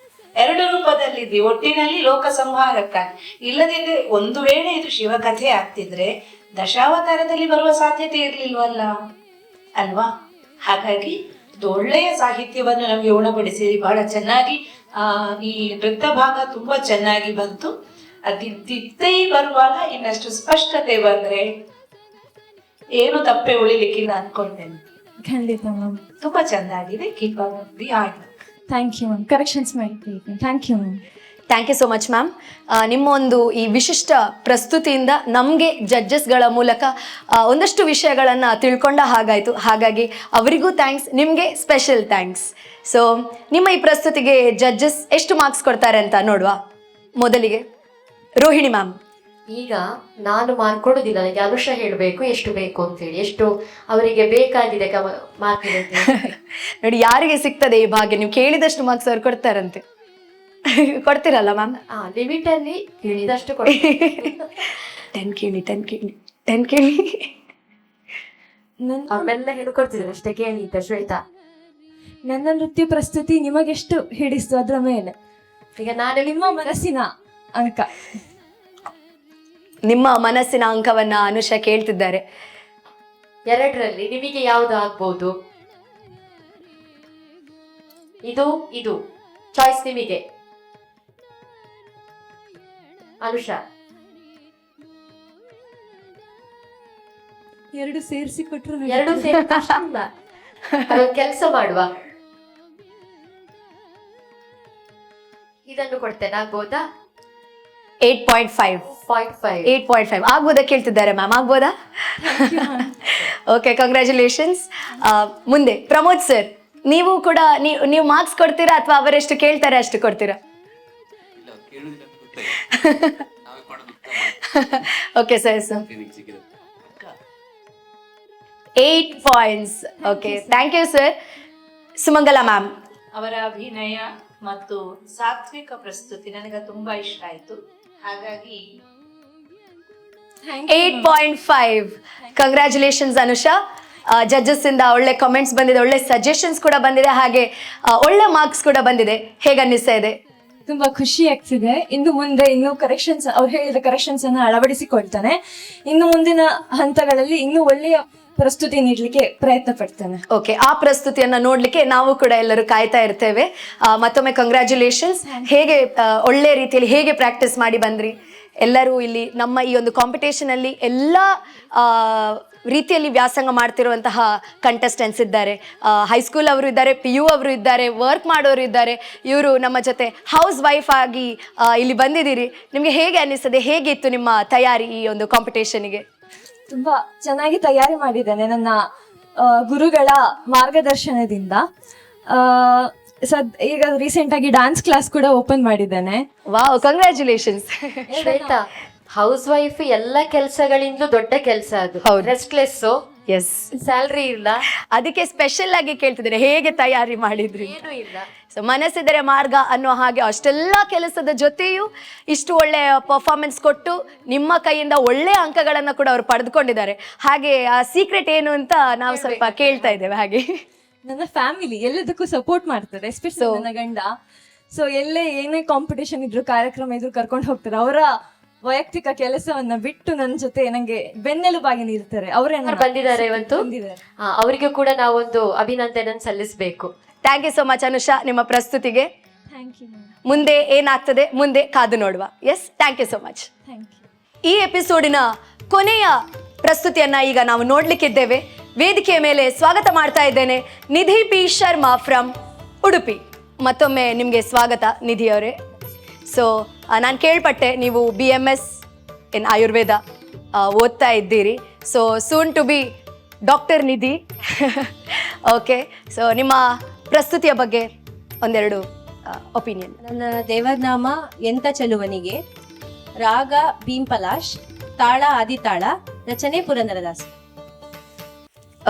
2 ರೂಪದಲ್ಲಿದ್ದಿ. ಒಟ್ಟಿನಲ್ಲಿ ಲೋಕ ಸಂಹಾರಕ್ಕಾಗಿ. ಇಲ್ಲದಿದ್ರೆ ಒಂದು ವೇಳೆ ಇದು ಶಿವಕಥೆ ಆಗ್ತಿದ್ರೆ ದಶಾವತಾರದಲ್ಲಿ ಬರುವ ಸಾಧ್ಯತೆ ಇರ್ಲಿಲ್ವಲ್ಲ ಅಲ್ವಾ? ಹಾಗಾಗಿ ಒಳ್ಳೆಯ ಸಾಹಿತ್ಯವನ್ನು ನಮಗೆ ಉಣಬಡಿಸಿರಿ. ಬಹಳ ಚೆನ್ನಾಗಿ ಈ ನೃತ್ಯ ಭಾಗ ತುಂಬಾ ಚೆನ್ನಾಗಿ ಬಂತು. ಅದಿದ್ದೇ ಬರುವಾಗ ಇನ್ನಷ್ಟು ಸ್ಪಷ್ಟತೆ ಬಂದ್ರೆ ಏನು ತಪ್ಪೆ ಉಳಿಲಿಕ್ಕಿಲ್ಲ ಅನ್ಕೊಳ್ತೇನೆ. ಖಂಡಿತ ಮ್ಯಾಮ್, ತುಂಬಾ ಚೆನ್ನಾಗಿದೆ. ಕೀಪ್ ಆಯ್ತು. Thank you ma'am. ಕರೆಕ್ಷನ್ಸ್ ಮಾಡಿ. Thank you ma'am. Thank you so much ma'am. ನಿಮ್ಮ ಒಂದು ಈ ವಿಶಿಷ್ಟ ಪ್ರಸ್ತುತಿಯಿಂದ ನಮಗೆ ಜಡ್ಜಸ್ಗಳ ಮೂಲಕ ಒಂದಷ್ಟು ವಿಷಯಗಳನ್ನು ತಿಳ್ಕೊಂಡ ಹಾಗಾಯಿತು. ಹಾಗಾಗಿ ಅವರಿಗೂ ಥ್ಯಾಂಕ್ಸ್, ನಿಮಗೆ ಸ್ಪೆಷಲ್ ಥ್ಯಾಂಕ್ಸ್. ಸೊ ನಿಮ್ಮ ಈ ಪ್ರಸ್ತುತಿಗೆ ಜಡ್ಜಸ್ ಎಷ್ಟು ಮಾರ್ಕ್ಸ್ ಕೊಡ್ತಾರೆ ಅಂತ ನೋಡುವ. ಮೊದಲಿಗೆ ರೋಹಿಣಿ ಮ್ಯಾಮ್. ಈಗ ನಾನು ಮಾರ್ಕ್ ಕೊಡೋದಿಲ್ಲ, ನನಗೆ ಅನುಷಾ ಹೇಳಬೇಕು ಎಷ್ಟು ಬೇಕು ಅಂತೇಳಿ, ಎಷ್ಟು ಅವರಿಗೆ ಬೇಕಾಗಿದೆ ಮಾರ್ಕ್. ನೋಡಿ, ಯಾರಿಗೆ ಸಿಗ್ತದೆ ಈ ಭಾಗ್ಯ, ನೀವು ಕೇಳಿದಷ್ಟು ಮಾರ್ಕ್ಸ್ ಅವ್ರು ಕೊಡ್ತಾರಂತೆ. ಕೊಡ್ತೀರಲ್ಲ ಮ್ಯಾಮ್? ಲಿಮಿಟ್ ಅಲ್ಲಿ ಕೇಳಿದಷ್ಟು 10 ಕೇಳಿ ಆಮೇಲೆ ಹೇಳ್ಕೊಡ್ತಿದ್ರು ಅಷ್ಟೇ, ಕೇಳಿ ಶ್ವೇತಾ. ನನ್ನ ನೃತ್ಯ ಪ್ರಸ್ತುತಿ ನಿಮಗೆಷ್ಟು ಹಿಡಿಸ್ತು ಅದರ ಮೇಲೆ. ಈಗ ನಾನು ನಿಮ್ಮ ಮನಸ್ಸಿನ ಅಂಕ. ನಿಮ್ಮ ಮನಸ್ಸಿನ ಅಂಕವನ್ನ ಅನುಷಾ ಕೇಳ್ತಿದ್ದಾರೆ. 2ರಲ್ಲಿ ನಿಮಗೆ ಯಾವ್ದು ಆಗ್ಬಹುದು? ಇದು ಚಾಯ್ಸ್ ನಿಮಗೆ. ಅನುಷಾ, 2 ಸೇರಿಸಿ ಕೊಟ್ಟರು 2 ಸೇರಿ ಕೆಲಸ ಮಾಡುವ. ಇದನ್ನು ಕೊಡ್ತೇನೆ, ಆಗ್ಬೋದಾ? 8.5 ಆಗ್ಬೋದಾ ಕೇಳ್ತಿದ್ದಾರೆ ಮ್ಯಾಮ್, ಆಗ್ಬೋದಾ? Okay, congratulations. ಮುಂದೆ ಪ್ರಮೋದ್ ಸರ್, ನೀವು ಕೂಡ ನೀವು ಮಾರ್ಕ್ಸ್ ಕೊಡ್ತೀರಾ ಅಥವಾ ಅವರೆಷ್ಟು ಕೇಳ್ತಾರೆ ಅಷ್ಟು ಕೊಡ್ತೀರಾ? Okay sir, 8 points. Okay, thank you sir. Sumangala ma'am, ಅವರ ಅಭಿನಯ ಮತ್ತು ಸಾತ್ವಿಕ ಪ್ರಸ್ತುತಿ ನನಗೆ ತುಂಬಾ ಇಷ್ಟ ಆಯ್ತು. ಹಾಗಾಗಿ 8.5. ಕಂಗ್ರ್ಯಾಚುಲೇಷನ್ಸ್ ಅನುಷಾ. ಜಡ್ಜಸ್ ಇಂದ ಒಳ್ಳೆ ಕಾಮೆಂಟ್ಸ್ ಬಂದಿದೆ, ಒಳ್ಳೆ ಸಜೆಷನ್ಸ್ ಕೂಡ ಬಂದಿದೆ, ಹಾಗೆ ಒಳ್ಳೆ ಮಾರ್ಕ್ಸ್ ಕೂಡ ಬಂದಿದೆ. ಹೇಗೆ ಅನ್ನಿಸ್ತಾ ಇದೆ? ತುಂಬಾ ಖುಷಿ ಆಗ್ತಿದೆ. ಇನ್ನು ಮುಂದೆ ಇನ್ನೂ ಕರೆಕ್ಷನ್ಸ್, ಅವ್ರು ಹೇಳಿದ ಕರೆಕ್ಷನ್ಸ್ ಅನ್ನು ಅಳವಡಿಸಿಕೊಳ್ತಾನೆ. ಇನ್ನು ಮುಂದಿನ ಹಂತಗಳಲ್ಲಿ ಇನ್ನೂ ಒಳ್ಳೆಯ ಪ್ರಸ್ತುತಿ ನೀಡಲಿಕ್ಕೆ ಪ್ರಯತ್ನ ಪಡ್ತೇನೆ. ಓಕೆ, ಆ ಪ್ರಸ್ತುತಿಯನ್ನ ನೋಡ್ಲಿಕ್ಕೆ ನಾವು ಕೂಡ ಎಲ್ಲರೂ ಕಾಯ್ತಾ ಇರ್ತೇವೆ. ಮತ್ತೊಮ್ಮೆ ಕಂಗ್ರ್ಯಾಚುಲೇಷನ್ಸ್. ಹೇಗೆ ಒಳ್ಳೆ ರೀತಿಯಲ್ಲಿ ಹೇಗೆ ಪ್ರಾಕ್ಟೀಸ್ ಮಾಡಿ ಬಂದ್ರಿ? ಎಲ್ಲರೂ ಇಲ್ಲಿ ನಮ್ಮ ಈ ಒಂದು ಕಾಂಪಿಟೇಷನ್ ಅಲ್ಲಿ ಎಲ್ಲ ರೀತಿಯಲ್ಲಿ ವ್ಯಾಸಂಗ ಮಾಡ್ತಿರುವಂತಹ ಕಂಟೆಸ್ಟೆಂಟ್ಸ್ ಇದ್ದಾರೆ. ಹೈಸ್ಕೂಲ್ ಅವರು ಇದ್ದಾರೆ, PU ಅವರು ಇದ್ದಾರೆ, ವರ್ಕ್ ಮಾಡೋರು ಇದ್ದಾರೆ. ಇವರು ನಮ್ಮ ಜೊತೆ ಹೌಸ್ ವೈಫ್ ಆಗಿ ಇಲ್ಲಿ ಬಂದಿದ್ದೀರಿ. ನಿಮಗೆ ಹೇಗೆ ಅನ್ನಿಸ್ತದೆ? ಹೇಗಿತ್ತು ನಿಮ್ಮ ತಯಾರಿ ಈ ಒಂದು ಕಾಂಪಿಟೇಷನ್ಗೆ? ತುಂಬಾ ಚೆನ್ನಾಗಿ ತಯಾರಿ ಮಾಡಿದ್ದೇನೆ ನನ್ನ ಗುರುಗಳ ಮಾರ್ಗದರ್ಶನದಿಂದ. ಈಗ ರೀಸೆಂಟ್ ಆಗಿ ಡಾನ್ಸ್ ಕ್ಲಾಸ್ ಕೂಡ ಓಪನ್ ಮಾಡಿದ್ದೇನೆ. Wow, congratulations. Shweta, house wife ಎಲ್ಲ ಕೆಲಸಗಳಿಂದ ದೊಡ್ಡ ಕೆಲಸ ಅದು. ರೆಸ್ಟ್ಲೆಸ್, ಎಸ್, ಸ್ಯಾಲ್ರಿ ಇಲ್ಲ, ಅದಕ್ಕೆ ಸ್ಪೆಷಲ್ ಆಗಿ ಕೇಳ್ತಿದ್ದೇನೆ, ಹೇಗೆ ತಯಾರಿ ಮಾಡಿದ್ರಿ? ಏನೂ ಇಲ್ಲ. ಸೊ ಮನಸ್ಸಿದರೆ ಮಾರ್ಗ ಅನ್ನೋ ಹಾಗೆ ಅಷ್ಟೆಲ್ಲ ಕೆಲಸದ ಜೊತೆಯೂ ಇಷ್ಟು ಒಳ್ಳೆ ಪರ್ಫಾರ್ಮೆನ್ಸ್ ಕೊಟ್ಟು ನಿಮ್ಮ ಕೈಯಿಂದ ಒಳ್ಳೆ ಅಂಕಗಳನ್ನು ಕೂಡ ಅವರು ಪಡೆದುಕೊಂಡಿದ್ದಾರೆ. ಹಾಗೆ ಆ ಸೀಕ್ರೆಟ್ ಏನು ಅಂತ ನಾವು ಸ್ವಲ್ಪ ಕೇಳ್ತಾ ಇದ್ದೇವೆ. ಹಾಗೆ ನನ್ನ ಫ್ಯಾಮಿಲಿ ಎಲ್ಲದಕ್ಕೂ ಸಪೋರ್ಟ್ ಮಾಡ್ತಾರೆ, ಎಸ್ಪೆಷಲಿ ನನ್ನ ಗಂಡ. ಸೊ ಎಲ್ಲೇ ಏನೇ ಕಾಂಪಿಟೇಷನ್ ಇದ್ರು, ಕಾರ್ಯಕ್ರಮ ಇದ್ರು ಕರ್ಕೊಂಡು ಹೋಗ್ತಾರೆ. ಅವರ ವೈಯಕ್ತಿಕ ಕೆಲಸವನ್ನ ಬಿಟ್ಟು ನನ್ನ ಜೊತೆ ನಂಗೆ ಬೆನ್ನೆಲುಬಾಗಿ ನಿಲ್ತಾರೆ. ಅವರೇ ಬಂದಿದ್ದಾರೆ ಇವತ್ತು. ಅವರಿಗೂ ಕೂಡ ನಾವೊಂದು ಅಭಿನಂದನೆ ಸಲ್ಲಿಸಬೇಕು. Thank you so much Anusha, ನಿಮ್ಮ ಪ್ರಸ್ತುತಿಗೆ. Thank you. ಮುಂದೆ ಏನಾಗ್ತದೆ ಮುಂದೆ ಕಾದು ನೋಡುವ. Yes, thank you so much. Thank you. ಈ ಎಪಿಸೋಡಿನ ಕೊನೆಯ ಪ್ರಸ್ತುತಿಯನ್ನ ಈಗ ನಾವು ನೋಡ್ಲಿಕ್ಕಿದ್ದೇವೆ. ವೇದಿಕೆಯ ಮೇಲೆ ಸ್ವಾಗತ ಮಾಡ್ತಾ ಇದ್ದೇನೆ ನಿಧಿ ಪಿ ಶರ್ಮಾ ಫ್ರಮ್ ಉಡುಪಿ. ಮತ್ತೊಮ್ಮೆ ನಿಮಗೆ ಸ್ವಾಗತ ನಿಧಿ ಅವರೇ. ಸೊ ನಾನು ಕೇಳ್ಪಟ್ಟೆ ನೀವು BMS ಇನ್ ಆಯುರ್ವೇದ ಓದ್ತಾ ಇದ್ದೀರಿ. So soon to be doctor Nidhi. Okay, so ನಿಮ್ಮ ಪ್ರಸ್ತುತಿಯ ಬಗ್ಗೆ ಒಂದೆರಡು ಒಪಿನಿಯನ್. ನನ್ನ ದೇವರನಾಮ ಎಂತ ಚೆಲುವನಿಗೆ, ರಾಗ ಭೀಂಪಲಾಶ್, ತಾಳ ಆದಿತಾಳ, ರಚನೆ ಪುರಂದರದಾಸ.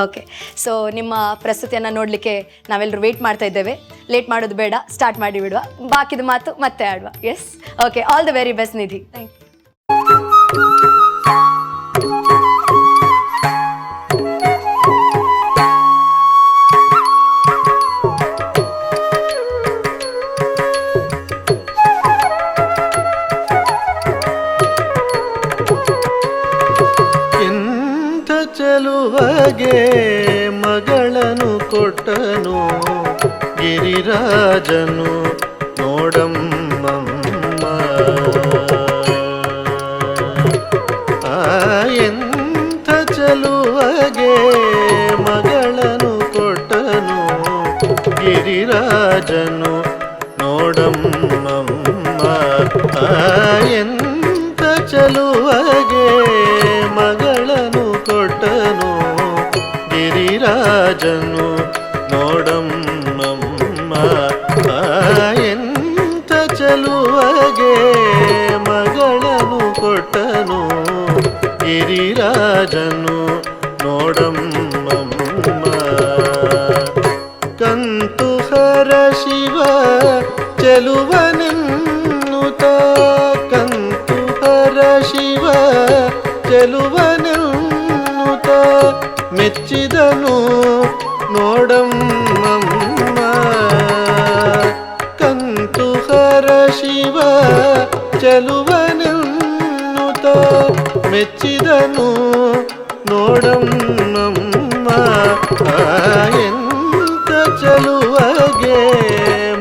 ಓಕೆ, ಸೊ ನಿಮ್ಮ ಪ್ರಸ್ತುತಿಯನ್ನು ನೋಡಲಿಕ್ಕೆ ನಾವೆಲ್ಲರೂ ವೇಟ್ ಮಾಡ್ತಾ ಇದ್ದೇವೆ. ಲೇಟ್ ಮಾಡೋದು ಬೇಡ, ಸ್ಟಾರ್ಟ್ ಮಾಡಿ ಬಿಡುವ. ಬಾಕಿದ ಮಾತು ಮತ್ತೆ ಆಡುವ. Yes, okay, all the very best Nidhi. Thank you. ಚೆಲುವಗೆ ಮಗಳನ್ನು ಕೊಟ್ಟನು ಗಿರಿರಾಜನು ನೋಡಮ್ಮಮ್ಮ. ಎಂಥ ಚೆಲುವಗೆ ಮಗಳನ್ನು ಕೊಟ್ಟನು ಗಿರಿರಾಜನು ನೋಡಮ್ಮಮ್ಮ. ಎಂಥ ಚೆಲುವಗೆ ಮಗಳನ್ನು ಕೊಟ್ಟನು ಗಿರಿರಾಜನು ನೋಡಮ್ಮಮ್ಮ. ಎಂಥ ಚೆಲುವಗೆ ಮಗಳನ್ನು ಕೊಟ್ಟನು ಗಿರಿರಾಜನು ನೋಡಮ್ಮಮ್ಮ. ಕಂತುಹರ ಶಿವ ಚೆಲುವನೆನ್ನುತ್ತ, ಕಂತುಹರ ಶಿವ ಚೆಲುವನೆನ್ನುತ್ತ ಮೆಚ್ಚಿದನು ನೋಡಮ್ಮಮ್ಮ. ಕಂತುಹರ ಶಿವ ಚೆಲುವನೆನ್ನುತ್ತ ಮೆಚ್ಚಿದನು ನೋಡಮ್ಮಮ್ಮ ಎಂತ ಚೆಲುವಗೆ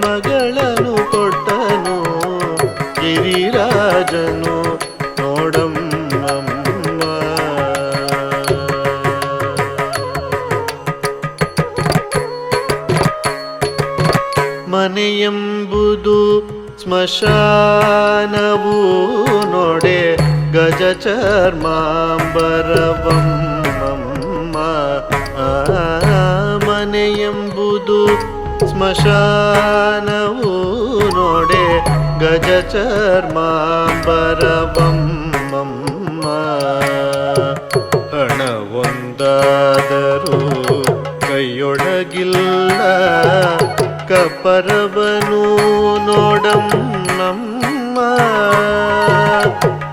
ಮಗಳನ್ನು ಕೊಟ್ಟನು ಗಿರಿರಾಜನು ನೋಡಮ್ಮಮ್ಮ. ಮನೆಯೆಂಬುದು ಸ್ಮಶಾನವು ನೋಡೆ ಗಜ ಚರ್ಮಾಂಬರವಮ್ಮ. ಮನೆಯೆಂಬುದು ಸ್ಮಶಾನವು ನೋಡೆ ಗಜ ಚರ್ಮಾಂಬರವಮ್ಮ. ಹಣವೊಂದಾದರೂ ಕೈಯೊಳಗಿಲ್ಲ ಕಪರವನು ನೋಡಮ್ಮಮ್ಮ.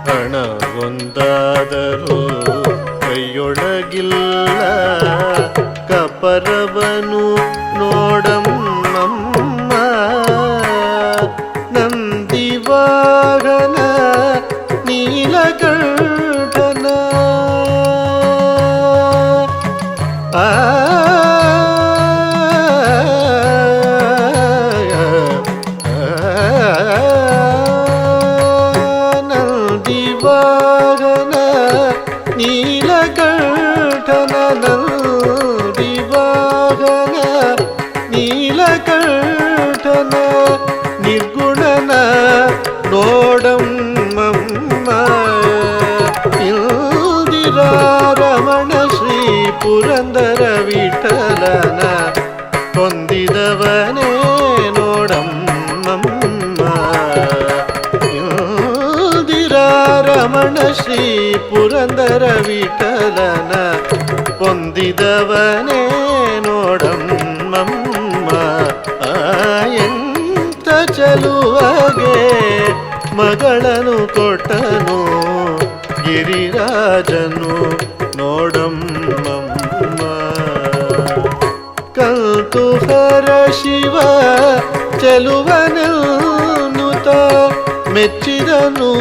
ಹಣವೊಂದಾದರೂ ಕೈಯೊಳಗಿಲ್ಲ ಕಪರವನು ನೋಡಮ್ಮಮ್ಮ. ನಂದಿವಾಹನ ನೀಲಕಂಠನ ನಂದಿವಾಹನ ನೀಲಕಂಠನ ನಂದಿವಾಹನ ನೀಲಕಂಠನ ನಿರ್ಗುಣನ ನೋಡಮ್ಮಮ್ಮ. ಇಂದಿರಾರಮಣ ಶ್ರೀ ಪುರಂದರ ವಿಠಲನ ಕೊಂದಿದವನೇ ನೋಡಮ್ಮಮ್ಮ. ಇಂದಿರಾರಮಣ ಶ್ರೀ ಪುರಂದರ ವಿಠಲನ ಕೊಂದಿದವನೇ ನೋಡಮ್ಮಮ್ಮ. ಎಂತ ಚೆಲುವಗೆ ಮಗಳನ್ನು ಕೊಟ್ಟನು ಗಿರಿರಾಜನು ನೋಡಮ್ಮಮ್ಮ. ಕಲ್ತುಹರ ಶಿವ ಚೆಲುವನೆನ್ನುತ್ತ ಮೆಚ್ಚಿದನು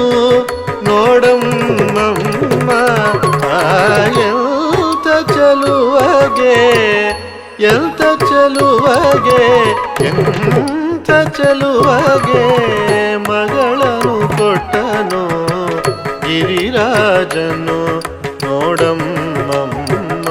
ನೋಡಮ್ಮಮ್ಮ. ಎಂತ ಚೆಲುವಗೆ ಎಂತ ಚೆಲುವಗೆ ಎಂತ ಚೆಲುವಗೆ ಮಗಳನ್ನು ಕೊಟ್ಟನು ಗಿರಿರಾಜನು ನೋಡಮ್ಮಮ್ಮ.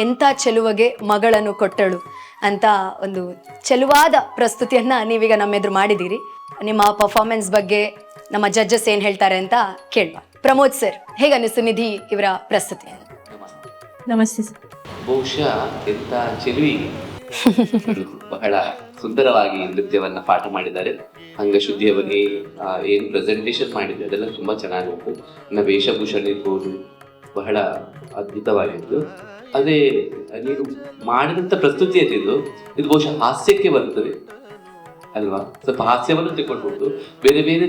ಎಂಥ ಚೆಲುವಗೆ ಮಗಳನ್ನು ಕೊಟ್ಟಳು ಅಂತ ಒಂದು ಚೆಲುವಾದ ಪ್ರಸ್ತುತಿಯನ್ನ ನೀವೀಗ ನಮ್ಮೆದುರು ಮಾಡಿದ್ದೀರಿ. ನಿಮ್ಮ ಪರ್ಫಾರ್ಮೆನ್ಸ್ ಬಗ್ಗೆ ನಮ್ಮ ಜಡ್ಜಸ್ ಏನ್ ಹೇಳ್ತಾರೆ ಅಂತ ಕೇಳುವ. ಪ್ರಮೋದ್ ಸರ್, ಹೇಗೆ ಅನಿಸ್ತು ನಿಧಿ ಇವರ ಪ್ರಸ್ತುತಿ? ನಮಸ್ತೆ ಸರ್. ಬಹುಶಃ ಎಂತ ಚೆಲುವಿಗೆ ಬಹಳ ಸುಂದರವಾಗಿ ನೃತ್ಯವನ್ನ ಪಾಠ ಮಾಡಿದ್ದಾರೆ. ಅಂಗಶುದ್ಧಿಯ ಬಗ್ಗೆ ಏನು ಪ್ರೆಸೆಂಟೇಷನ್ ಮಾಡಿದೆ ಅದೆಲ್ಲ ತುಂಬಾ ಚೆನ್ನಾಗಿ ಉಂಟು. ಇನ್ನ ವೇಷಭೂಷಣ ಇರ್ಬೋದು, ಬಹಳ ಅದ್ಭುತವಾಗಿತ್ತು. ಅದೇ ನೀನು ಮಾಡಿದಂಥ ಪ್ರಸ್ತುತಿ ಎತ್ತಿದ್ದು ಇದು ಬಹುಶಃ ಹಾಸ್ಯಕ್ಕೆ ಬರ್ತದೆ ಅಲ್ವಾ? ಸ್ವಲ್ಪ ಹಾಸ್ಯವನ್ನು ತಗೊಂಡ್ಬಿಟ್ಟು ಬೇರೆ ಬೇರೆ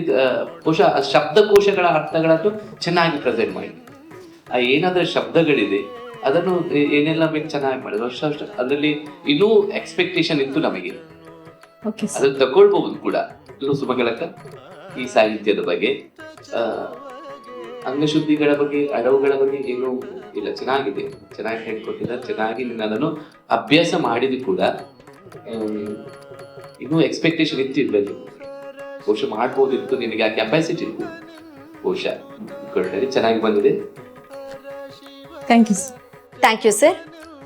ಬಹುಶಃ ಶಬ್ದಕೋಶಗಳ ಅರ್ಥಗಳನ್ನು ಚೆನ್ನಾಗಿ ಪ್ರೆಸೆಂಟ್ ಮಾಡಿ, ಏನಾದರೂ ಶಬ್ದಗಳಿದೆ ಅದನ್ನು ಏನೆಲ್ಲ ಬೇಕು ಚೆನ್ನಾಗಿ ಮಾಡಿದ್ರು. ಅದರಲ್ಲಿ ಇನ್ನೂ ಎಕ್ಸ್ಪೆಕ್ಟೇಷನ್ ಇತ್ತು ನಮಗೆ, ಅದನ್ನು ತಗೊಳ್ಬಹುದು ಕೂಡ. ಇನ್ನು ಸುಮಗಳಕ್ಕ ಈ ಸಾಹಿತ್ಯದ ಬಗ್ಗೆ, ಅಂಗಶುದ್ಧಿಗಳ ಬಗ್ಗೆ, ಅಡವುಗಳ ಬಗ್ಗೆ ಏನೂ ಇಲ್ಲ, ಚೆನ್ನಾಗಿದೆ, ಚೆನ್ನಾಗಿ ಹೇಳ್ಕೊಟ್ಟಿದ್ದಾರೆ, ಚೆನ್ನಾಗಿ ನೀನು ಅದನ್ನು ಅಭ್ಯಾಸ ಮಾಡಿದ್ದು ಕೂಡ. ಇನ್ನೂ ಎಕ್ಸ್ಪೆಕ್ಟೇಷನ್ ಇರ್ಬೇಕು, ಬಹುಶಃ ಮಾಡ್ಬೋದಿತ್ತು, ನಿನಗೆ ಆ ಕೆಪಾಸಿಟಿ ಇತ್ತು, ಬಹುಶಃ ಚೆನ್ನಾಗಿ ಬಂದಿದೆ. Thank you sir.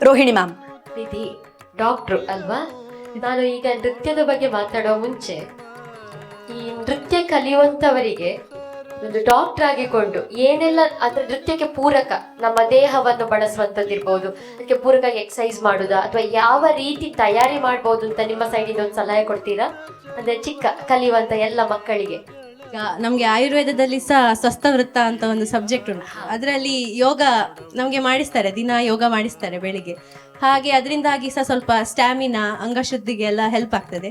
Rohini ma'am, Nidhi doctor ಅಲ್ವಾ? ನಾನು ಈಗ ನೃತ್ಯದ ಬಗ್ಗೆ ಮಾತಾಡೋ ಮುಂಚೆ ಈ ನೃತ್ಯ ಕಲಿಯುವಂಥವರಿಗೆ ಒಂದು ಡಾಕ್ಟರ್ ಆಗಿಕೊಂಡು ಏನೆಲ್ಲ ಅದ್ರ ನೃತ್ಯಕ್ಕೆ ಪೂರಕ ನಮ್ಮ ದೇಹವನ್ನು ಬಳಸುವಂಥದ್ದಿರ್ಬೋದು, ಅದಕ್ಕೆ ಪೂರಕ ಎಕ್ಸಸೈಸ್ ಮಾಡೋದಾ ಅಥವಾ ಯಾವ ರೀತಿ ತಯಾರಿ ಮಾಡ್ಬೋದು ಅಂತ ನಿಮ್ಮ ಸೈಡಿಂದ ಒಂದು ಸಲಹೆ ಕೊಡ್ತೀರಾ? ಅಂದ್ರೆ ಚಿಕ್ಕ ಕಲಿಯುವಂಥ ಎಲ್ಲ ಮಕ್ಕಳಿಗೆ ನಮಗೆ ಆಯುರ್ವೇದದಲ್ಲಿ ಸಹ ಸ್ವಸ್ಥ ವೃತ್ತ ಅಂತ ಒಂದು ಸಬ್ಜೆಕ್ಟ್ ಉಂಟು. ಅದರಲ್ಲಿ ಯೋಗ ನಮಗೆ ಮಾಡಿಸ್ತಾರೆ, ದಿನ ಯೋಗ ಮಾಡಿಸ್ತಾರೆ ಬೆಳಿಗ್ಗೆ. ಹಾಗೆ ಅದರಿಂದಾಗಿ ಸಹ ಸ್ವಲ್ಪ ಸ್ಟ್ಯಾಮಿನಾ, ಅಂಗಶುದ್ಧಿಗೆ ಎಲ್ಲ ಹೆಲ್ಪ್ ಆಗ್ತದೆ.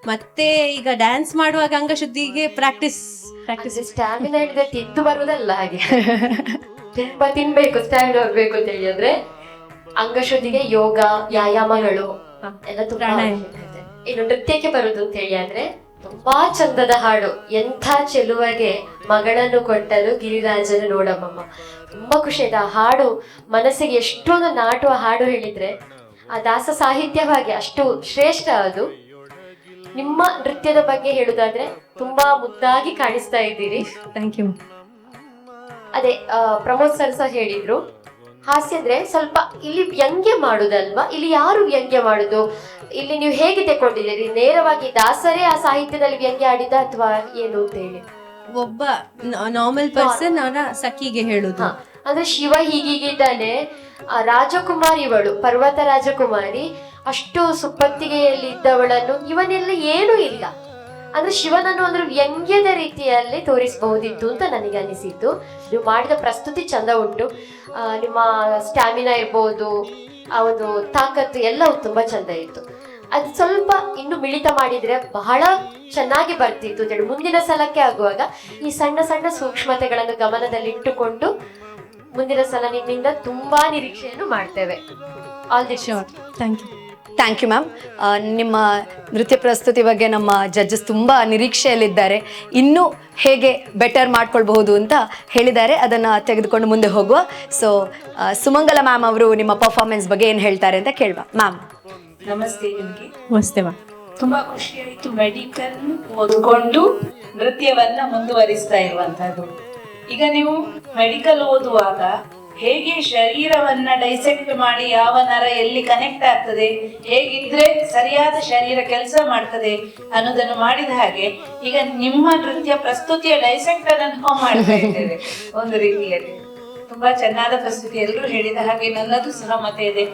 ಮತ್ತೆ ಈಗ ಡ್ಯಾನ್ಸ್ ಮಾಡುವಾಗ ಅಂಗಶುದ್ಧಿಗೆ ಪ್ರಾಕ್ಟೀಸ್ ಸ್ಟ್ಯಾಮಿನಾ ಹಿಡಿದ ತಿದ್ದು ಬರುವುದಲ್ಲ, ಹಾಗೆ ತುಂಬಾ ತಿನ್ಬೇಕು ಸ್ಟ್ಯಾಮಿನಾ ಬರ್ಬೇಕು ಅಂತ ಹೇಳಿ. ಅಂದ್ರೆ ಅಂಗಶುದ್ಧಿಗೆ ಯೋಗ, ವ್ಯಾಯಾಮಗಳು ಎಲ್ಲ ತುಂಬಾ. ಇನ್ನು ನೃತ್ಯಕ್ಕೆ ಬರುದು ಅಂತ ಹೇಳಿ ಅಂದ್ರೆ ತುಂಬಾ ಚಂದದ ಹಾಡು, ಎಂಥ ಚೆಲುವಗೆ ಮಗಳನ್ನು ಕೊಟ್ಟಲು ಗಿರಿರಾಜನ ನೋಡಮ್ಮಮ್ಮ. ತುಂಬಾ ಖುಷಿ ಆಯ್ತು ಆ ಹಾಡು, ಮನಸ್ಸಿಗೆ ಎಷ್ಟೊಂದು ನಾಟುವ ಹಾಡು ಹೇಳಿದ್ರೆ ಆ ದಾಸ ಸಾಹಿತ್ಯವಾಗಿ ಅಷ್ಟು ಶ್ರೇಷ್ಠ ಅದು. ನಿಮ್ಮ ನೃತ್ಯದ ಬಗ್ಗೆ ಹೇಳುದಾದ್ರೆ ತುಂಬಾ ಮುದ್ದಾಗಿ ಕಾಣಿಸ್ತಾ ಇದ್ದೀರಿ. Thank you. ಅದೇ ಪ್ರಮೋದ್ ಸರ್ ಸಹ ಹೇಳಿದ್ರು, ಹಾಸ್ಯ ಅಂದ್ರೆ ಸ್ವಲ್ಪ ಇಲ್ಲಿ ವ್ಯಂಗ್ಯ ಮಾಡುದಲ್ವಾ, ಇಲ್ಲಿ ಯಾರು ವ್ಯಂಗ್ಯ ಮಾಡುದು, ಇಲ್ಲಿ ನೀವು ಹೇಗೆ ತೆಕೊಂಡಿದ್ದೀರಿ, ನೇರವಾಗಿ ದಾಸರೇ ಆ ಸಾಹಿತ್ಯದಲ್ಲಿ ವ್ಯಂಗ್ಯ ಆಡಿದ ಅಥವಾ ಏನು ಅಂತ ಹೇಳಿ? ಒಬ್ಬ ನಾರ್ಮಲ್ ಪರ್ಸನ್ ಅವನ ಸಖಿಗೆ ಹೇಳುದು. ಅಂದ್ರೆ ಶಿವ ಹೀಗಿದ್ದಾನೆ, ರಾಜಕುಮಾರಿ ಇವಳು, ಪರ್ವತ ರಾಜಕುಮಾರಿ, ಅಷ್ಟು ಸುಪ್ಪತ್ತಿಗೆಯಲ್ಲಿ ಇದ್ದವಳನ್ನು ಇವನೆಲ್ಲ ಏನೂ ಇಲ್ಲ. ಅಂದ್ರೆ ಶಿವನನ್ನು ಅಂದ್ರೆ ವ್ಯಂಗ್ಯದ ರೀತಿಯಲ್ಲಿ ತೋರಿಸಬಹುದಿತ್ತು ಅಂತ ನನಗೆ ಅನಿಸಿದ್ದು. ನೀವು ಮಾಡಿದ ಪ್ರಸ್ತುತಿ ಚಂದ ಉಂಟು, ನಿಮ್ಮ ಸ್ಟ್ಯಾಮಿನಾ ಇರ್ಬೋದು, ಆ ಒಂದು ತಾಕತ್ತು ಎಲ್ಲವೂ ತುಂಬಾ ಚಂದ ಇತ್ತು. ಅದು ಸ್ವಲ್ಪ ಇನ್ನು ಮಿಳಿತ ಮಾಡಿದ್ರೆ ಬಹಳ ಚೆನ್ನಾಗಿ ಬರ್ತಿತ್ತು ಅಂತ ಹೇಳಿ ಮುಂದಿನ ಸಲಕ್ಕೆ ಆಗುವಾಗ ಈ ಸಣ್ಣ ಸಣ್ಣ ಸೂಕ್ಷ್ಮತೆಗಳನ್ನು ಗಮನದಲ್ಲಿಟ್ಟುಕೊಂಡು ಮುಂದಿನ ಸಲ ನಿಮ್ಮಿಂದ ತುಂಬಾ ನಿರೀಕ್ಷೆಯನ್ನು ಮಾಡ್ತೇವೆ. All the shore. Thank you. Thank you ma'am. ನಿಮ್ಮ ನೃತ್ಯ ಪ್ರಸ್ತುತಿ ಬಗ್ಗೆ ನಮ್ಮ ಜಡ್ಜಸ್ ತುಂಬ ನಿರೀಕ್ಷೆಯಲ್ಲಿದ್ದಾರೆ. ಇನ್ನೂ ಹೇಗೆ ಬೆಟರ್ ಮಾಡ್ಕೊಳ್ಬಹುದು ಅಂತ ಹೇಳಿದ್ದಾರೆ, ಅದನ್ನು ತೆಗೆದುಕೊಂಡು ಮುಂದೆ ಹೋಗುವ. ಸೊ ಸುಮಂಗಲ ಮ್ಯಾಮ್ ಅವರು ನಿಮ್ಮ ಪರ್ಫಾರ್ಮೆನ್ಸ್ ಬಗ್ಗೆ ಏನು ಹೇಳ್ತಾರೆ ಅಂತ ಕೇಳುವ. ಮ್ಯಾಮ್ ನಮಸ್ತೆ ನಿಮಗೆ. ನಮಸ್ತೆ ಮ್ಯಾಮ್. ತುಂಬಾ ಖುಷಿಯಾಯಿತು ಮೆಡಿಕಲ್ ಓದ್ಕೊಂಡು ನೃತ್ಯವನ್ನ ಮುಂದುವರಿಸ್ತಾ ಇರುವಂತದ್ದು. ಈಗ ನೀವು ಮೆಡಿಕಲ್ ಓದುವಾಗ ಹೇಗೆ ಶರೀರವನ್ನ ಡೈಸೆಕ್ಟ್ ಮಾಡಿ ಯಾವ ನರ ಎಲ್ಲಿ ಕನೆಕ್ಟ್ ಆಗ್ತದೆ, ಹೇಗಿದ್ರೆ ಸರಿಯಾದ ಶರೀರ ಕೆಲಸ ಮಾಡ್ತದೆ ಅನ್ನೋದನ್ನು ಮಾಡಿದ ಹಾಗೆ ಈಗ ನಿಮ್ಮ ನೃತ್ಯ ಪ್ರಸ್ತುತಿಯ ಡೈಸೆಕ್ಟ್ ಅನ್ನು ನಾವು ಮಾಡ್ತಾ ಇದ್ದೇವೆ ಒಂದು ರೀತಿಯಲ್ಲಿ. ತುಂಬಾ ಚೆನ್ನಾದ ಪ್ರಸ್ತುತಿ, ಎಲ್ಲರೂ ಹೇಳಿದ ಹಾಗೆ ನನ್ನದು ಸಹ ಮತ ಇದೆ.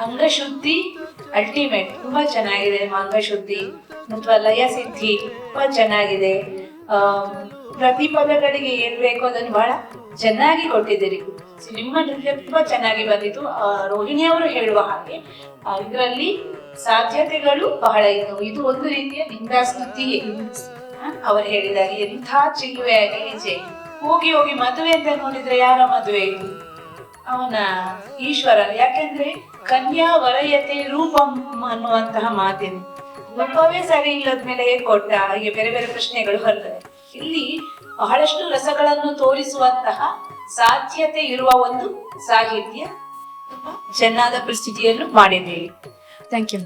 ಅಂಗಶುದ್ಧಿ ಅಲ್ಟಿಮೇಟ್, ತುಂಬಾ ಚೆನ್ನಾಗಿದೆ ನಿಮ್ಮ ಅಂಗಶುದ್ಧಿ ಮತ್ತು ಲಯ ಸಿದ್ಧಿ ತುಂಬಾ ಚೆನ್ನಾಗಿದೆ. ಪ್ರತಿ ಪದಗಳಿಗೆ ಏನ್ ಬೇಕು ಅದನ್ನು ಬಹಳ ಚೆನ್ನಾಗಿ ಕೊಟ್ಟಿದ್ದೀರಿ. ನಿಮ್ಮ ನೃತ್ಯ ತುಂಬಾ ಚೆನ್ನಾಗಿ ಬಂದಿತ್ತು. ರೋಹಿಣಿ ಅವರು ಹೇಳುವ ಹಾಗೆ ಇದರಲ್ಲಿ ಸಾಧ್ಯತೆಗಳು ಬಹಳ ಇದ್ದವು. ಇದು ಒಂದು ರೀತಿಯ ನಿಂದಾಸ್ತುತಿಯೇ. ಅವರು ಹೇಳಿದಾಗ ಎಂಥ ಚಿಲುವೆಯಾಗಿ ಹೆಜ್ಜೆ ಹೋಗಿ ಹೋಗಿ ಮದುವೆ ಅಂತ ನೋಡಿದ್ರೆ ಯಾರ ಮದುವೆ ಇದು? ಅವನ ಈಶ್ವರ. ಯಾಕೆಂದ್ರೆ ಕನ್ಯಾ ವರಯತೆ ರೂಪಂ ಅನ್ನುವಂತಹ ಮಾತಿದೆ. ರೂಪವೇ ಸರಿ ಇಲ್ಲದ ಮೇಲೆ ಹೇಗೆ ಕೊಟ್ಟ, ಹಾಗೆ ಬೇರೆ ಬೇರೆ ಪ್ರಶ್ನೆಗಳು ಬರ್ತವೆ. ಇಲ್ಲಿ ಬಹಳಷ್ಟು ರಸಗಳನ್ನು ತೋರಿಸುವಂತಹ ಸಾಧ್ಯತೆ ಇರುವ ಒಂದು ಸಾಹಿತ್ಯ, ತುಂಬಾ ಚೆನ್ನಾದ ಪ್ರಸ್ತುತಿಯನ್ನು ಮಾಡಿದ್ದೀರಿ. Thank you.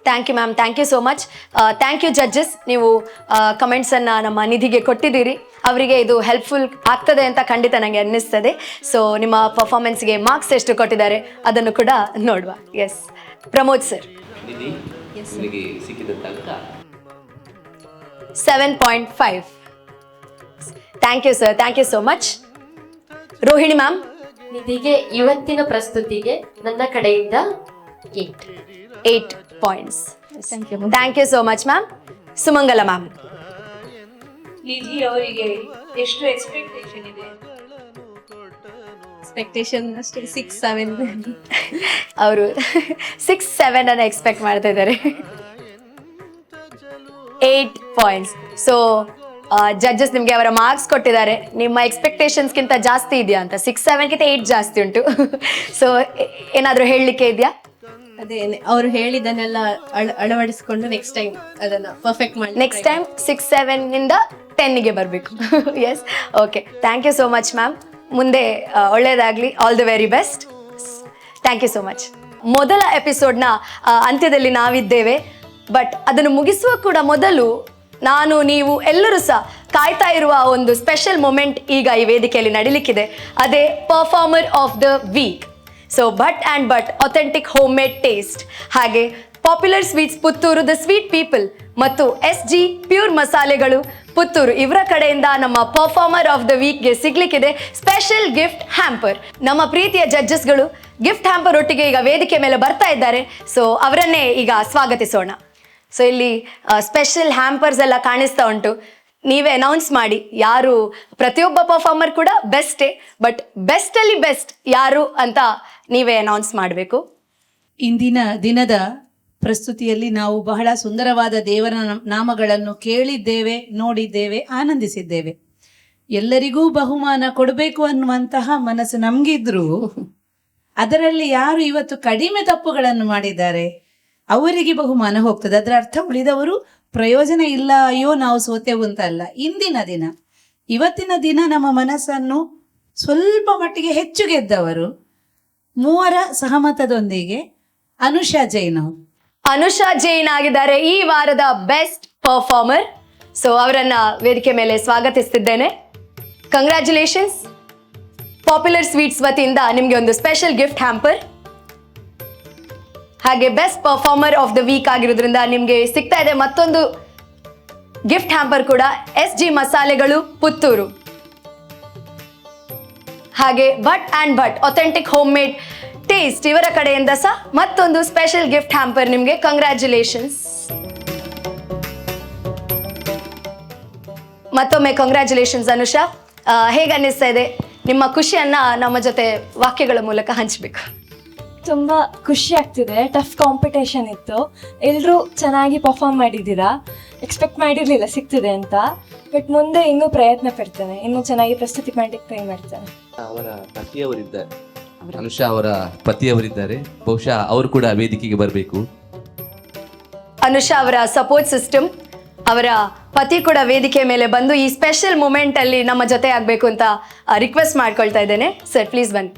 Thank you ma'am. Thank you so much. Thank you judges. ನೀವು ಕಮೆಂಟ್ಸನ್ನು ನಮ್ಮ ನಿಧಿಗೆ ಕೊಟ್ಟಿದ್ದೀರಿ, ಅವರಿಗೆ ಇದು ಹೆಲ್ಪ್ಫುಲ್ ಆಗ್ತದೆ ಅಂತ ಖಂಡಿತ ನನಗೆ ಅನ್ನಿಸ್ತದೆ. ಸೊ ನಿಮ್ಮ ಪರ್ಫಾರ್ಮೆನ್ಸ್ಗೆ ಮಾರ್ಕ್ಸ್ ಎಷ್ಟು ಕೊಟ್ಟಿದ್ದಾರೆ ಅದನ್ನು ಕೂಡ ನೋಡುವ. S Pramod sir. ನಿಧಿ, ನಿಮಗೆ ಸಿಕ್ಕಿದಂತ ಅಂಕ 7.5. Thank you sir. Thank you so much. Rohini ma'am. ನಿಧಿಗೆ ಇವತ್ತಿನ ಪ್ರಸ್ತುತಿಗೆ ನನ್ನ ಕಡೆಯಿಂದ 8 points. Thank you so much ma'am. Sumangala ma'am. Nidhi ಅವರಿಗೆ ಎಷ್ಟು ಎಕ್ಸ್ಪೆಕ್ಟೇಷನ್ ಇದೆ? ಎಕ್ಸ್ಪೆಕ್ಟೇಷನ್ ಅಷ್ಟೇ 6-7. ಅವರು 6-7 ಅನ್ನು ಎಕ್ಸ್ಪೆಕ್ಟ್ ಮಾಡ್ತಾ ಇದ್ದಾರೆ. 8 points. ಸೊ ಜಡ್ಜಸ್ ನಿಮಗೆ ಅವರ ಮಾರ್ಕ್ಸ್ ಕೊಟ್ಟಿದ್ದಾರೆ. ನಿಮ್ಮ ಎಕ್ಸ್ಪೆಕ್ಟೇಷನ್ಸ್ಗಿಂತ ಜಾಸ್ತಿ ಇದೆಯಾ ಅಂತ? 6-7ಗಿಂತ 8 ಜಾಸ್ತಿ ಉಂಟು. ಸೊ ಏನಾದರೂ ಹೇಳಲಿಕ್ಕೆ ಇದೆಯಾ? ಅದೇ ಅವರು ಹೇಳಿದನ್ನೆಲ್ಲ ಅಳವಡಿಸಿಕೊಂಡು ನೆಕ್ಸ್ಟ್ ಟೈಮ್ ಅದನ್ನ ಪರ್ಫೆಕ್ಟ್ ಮಾಡಿ ನೆಕ್ಸ್ಟ್ ಟೈಮ್ 6-7 10ಗೆ ಬರಬೇಕು. Yes, okay. Thank you so much ma'am. ಮುಂದೆ ಒಳ್ಳೆಯದಾಗಲಿ. All the very best. Thank you so much. ಮೊದಲ ಎಪಿಸೋಡ್ನ ಅಂತ್ಯದಲ್ಲಿ ನಾವಿದ್ದೇವೆ. ಬಟ್ ಅದನ್ನು ಮುಗಿಸುವ ಕೂಡ ಮೊದಲು ನಾನು, ನೀವು ಎಲ್ಲರೂ ಸಹ ಕಾಯ್ತಾ ಇರುವ ಒಂದು ಸ್ಪೆಷಲ್ ಮೊಮೆಂಟ್ ಈಗ ಈ ವೇದಿಕೆಯಲ್ಲಿ ನಡೀಲಿಕ್ಕಿದೆ. ಅದೇ performer of the week. So Bhat and Bhat authentic home made taste, ಹಾಗೆ popular sweets Puttur the sweet people ಮತ್ತು SG ಪ್ಯೂರ್ ಮಸಾಲೆಗಳು ಪುತ್ತೂರು ಇವರ ಕಡೆಯಿಂದ ನಮ್ಮ ಪರ್ಫಾರ್ಮರ್ ಆಫ್ ದ ವೀಕ್ಗೆ ಸಿಗ್ಲಿಕ್ಕಿದೆ ಸ್ಪೆಷಲ್ ಗಿಫ್ಟ್ ಹ್ಯಾಂಪರ್. ನಮ್ಮ ಪ್ರೀತಿಯ ಜಡ್ಜಸ್ಗಳು ಗಿಫ್ಟ್ ಹ್ಯಾಂಪರ್ ಒಟ್ಟಿಗೆ ಈಗ ವೇದಿಕೆ ಮೇಲೆ ಬರ್ತಾ ಇದ್ದಾರೆ. ಸೊ ಅವರನ್ನೇ ಈಗ ಸ್ವಾಗತಿಸೋಣ. ಸೊ ಇಲ್ಲಿ ಸ್ಪೆಷಲ್ ಹ್ಯಾಂಪರ್ಸ್ ಎಲ್ಲ ಕಾಣಿಸ್ತಾ ಉಂಟು. ನೀವೇ ಅನೌನ್ಸ್ ಮಾಡಿ ಯಾರು, ಪ್ರತಿಯೊಬ್ಬ ಪರ್ಫಾರ್ಮರ್ ಕೂಡ ಬೆಸ್ಟೇ, ಬಟ್ ಬೆಸ್ಟಲ್ಲಿ ಬೆಸ್ಟ್ ಯಾರು ಅಂತ ನೀವೇ ಅನೌನ್ಸ್ ಮಾಡಬೇಕು. ಇಂದಿನ ದಿನದ ಪ್ರಸ್ತುತಿಯಲ್ಲಿ ನಾವು ಬಹಳ ಸುಂದರವಾದ ದೇವರ ನಾಮಗಳನ್ನು ಕೇಳಿದ್ದೇವೆ, ನೋಡಿದ್ದೇವೆ, ಆನಂದಿಸಿದ್ದೇವೆ. ಎಲ್ಲರಿಗೂ ಬಹುಮಾನ ಕೊಡಬೇಕು ಅನ್ನುವಂತಹ ಮನಸ್ಸು ನಮಗಿದ್ರು ಅದರಲ್ಲಿ ಯಾರು ಇವತ್ತು ಕಡಿಮೆ ತಪ್ಪುಗಳನ್ನು ಮಾಡಿದ್ದಾರೆ ಅವರಿಗೆ ಬಹುಮಾನ ಹೋಗ್ತದೆ. ಅದರ ಅರ್ಥ ಉಳಿದವರು ಪ್ರಯೋಜನ ಇಲ್ಲ, ಅಯ್ಯೋ ನಾವು ಸೋತೆವು ಅಂತ ಅಲ್ಲ. ಇಂದಿನ ದಿನ, ಇವತ್ತಿನ ದಿನ ನಮ್ಮ ಮನಸ್ಸನ್ನು ಸ್ವಲ್ಪ ಮಟ್ಟಿಗೆ ಹೆಚ್ಚು ಗೆದ್ದವರು 3 ಸಹಮತದೊಂದಿಗೆ ಅನುಷಾ ಜೈನ್ ಅವರು. ಅನುಷಾ ಜೈನ್ ಆಗಿದ್ದಾರೆ ಈ ವಾರದ ಬೆಸ್ಟ್ ಪರ್ಫಾರ್ಮರ್. ಸೊ ಅವರನ್ನ ವೇದಿಕೆ ಮೇಲೆ ಸ್ವಾಗತಿಸ್ತಿದ್ದೇನೆ. ಕಂಗ್ರ್ಯಾಚುಲೇಷನ್ಸ್. ಪಾಪ್ಯುಲರ್ ಸ್ವೀಟ್ಸ್ ವತಿಯಿಂದ ನಿಮಗೆ ಒಂದು ಸ್ಪೆಷಲ್ ಗಿಫ್ಟ್ ಹ್ಯಾಂಪರ್, ಹಾಗೆ best performer of the week ಆಗಿರೋದ್ರಿಂದ ನಿಮಗೆ ಸಿಗ್ತಾ ಇದೆ ಮತ್ತೊಂದು ಗಿಫ್ಟ್ ಹ್ಯಾಂಪರ್ ಕೂಡ SG ಮಸಾಲೆಗಳು ಪುತ್ತೂರು, ಹಾಗೆ Bhat and Bhat authentic home made taste ಇವರ ಕಡೆಯಿಂದ ಸಹ ಮತ್ತೊಂದು ಸ್ಪೆಷಲ್ ಗಿಫ್ಟ್ ಹ್ಯಾಂಪರ್ ನಿಮಗೆ. ಕಂಗ್ರ್ಯಾಚುಲೇಷನ್ಸ್. ಮತ್ತೊಮ್ಮೆ ಕಂಗ್ರ್ಯಾಚುಲೇಷನ್ಸ್ ಅನುಷಾ. ಹೇಗೆ ಅನ್ನಿಸ್ತಾ ಇದೆ? ನಿಮ್ಮ ಖುಷಿಯನ್ನ ನಮ್ಮ ಜೊತೆ ವಾಕ್ಯಗಳ ಮೂಲಕ ಹಂಚಬೇಕು. ತುಂಬ ಖುಷಿ ಆಗ್ತಿದೆ. ಟಫ್ ಕಾಂಪಿಟೇಷನ್ ಇತ್ತು, ಎಲ್ಲರೂ ಚೆನ್ನಾಗಿ ಪರ್ಫಾರ್ಮ್ ಮಾಡಿದ್ದೀರಾ. ಎಕ್ಸ್ಪೆಕ್ಟ್ ಮಾಡಿರಲಿಲ್ಲ ಸಿಗ್ತಿದೆ ಅಂತ, ಬಟ್ ಮುಂದೆ ಇನ್ನೂ ಪ್ರಯತ್ನ ಪಡ್ತೇನೆ, ಇನ್ನೂ ಚೆನ್ನಾಗಿ ಪ್ರಸ್ತುತಿ ಮಾಡಲಿಕ್ಕೆ ಟ್ರೈ ಮಾಡ್ತೇನೆ. ಅವರ ಪತಿಯವರಿದ್ದಾರೆ, ಅನುಷಾ ಅವರ ಪತಿಯವರಿದ್ದಾರೆ, ಬಹುಶಃ ಅವರು ಕೂಡ ವೇದಿಕೆಗೆ ಬರಬೇಕು. ಅನುಷಾ ಅವರ ಸಪೋರ್ಟ್ ಸಿಸ್ಟಮ್, ಅವರ ಪತಿ ಕೂಡ ವೇದಿಕೆ ಮೇಲೆ ಬಂದು ಈ ಸ್ಪೆಷಲ್ ಮೂಮೆಂಟ್ ಅಲ್ಲಿ ನಮ್ಮ ಜೊತೆ ಆಗಬೇಕು ಅಂತ ರಿಕ್ವೆಸ್ಟ್ ಮಾಡ್ಕೊಳ್ತಾ ಇದ್ದೇನೆ. ಸರ್ ಪ್ಲೀಸ್ ಬನ್ನಿ.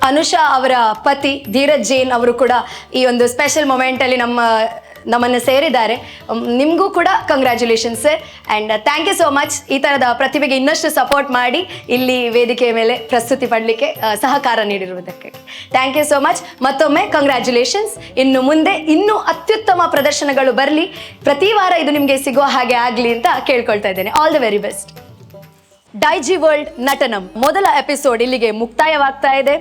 ಅನುಷಾ ಅವರ ಪತಿ ಧೀರಜ್ ಜೈನ್ ಅವರು ಕೂಡ ಈ ಒಂದು ಸ್ಪೆಷಲ್ ಮೂಮೆಂಟ್ ಅಲ್ಲಿ ನಮ್ಮನ್ನು ಸೇರಿದ್ದಾರೆ. ನಿಮಗೂ ಕೂಡ congratulations sir, and thank you so much. ಈ ಥರದ ಪ್ರತಿಭೆಗೆ ಇನ್ನಷ್ಟು ಸಪೋರ್ಟ್ ಮಾಡಿ ಇಲ್ಲಿ ವೇದಿಕೆಯ ಮೇಲೆ ಪ್ರಸ್ತುತಿ ಪಡಲಿಕ್ಕೆ ಸಹಕಾರ ನೀಡಿರುವುದಕ್ಕೆ ಥ್ಯಾಂಕ್ ಯು ಸೋ ಮಚ್. ಮತ್ತೊಮ್ಮೆ ಕಂಗ್ರ್ಯಾಚುಲೇಷನ್ಸ್. ಇನ್ನು ಮುಂದೆ ಇನ್ನೂ ಅತ್ಯುತ್ತಮ ಪ್ರದರ್ಶನಗಳು ಬರಲಿ, ಪ್ರತಿ ವಾರ ಇದು ನಿಮಗೆ ಸಿಗೋ ಹಾಗೆ ಆಗಲಿ ಅಂತ ಕೇಳ್ಕೊಳ್ತಾ ಇದ್ದೇನೆ. All the very best. Daiji world Natanam ಮೊದಲ ಎಪಿಸೋಡ್ ಇಲ್ಲಿಗೆ ಮುಕ್ತಾಯವಾಗ್ತಾ ಇದೆ.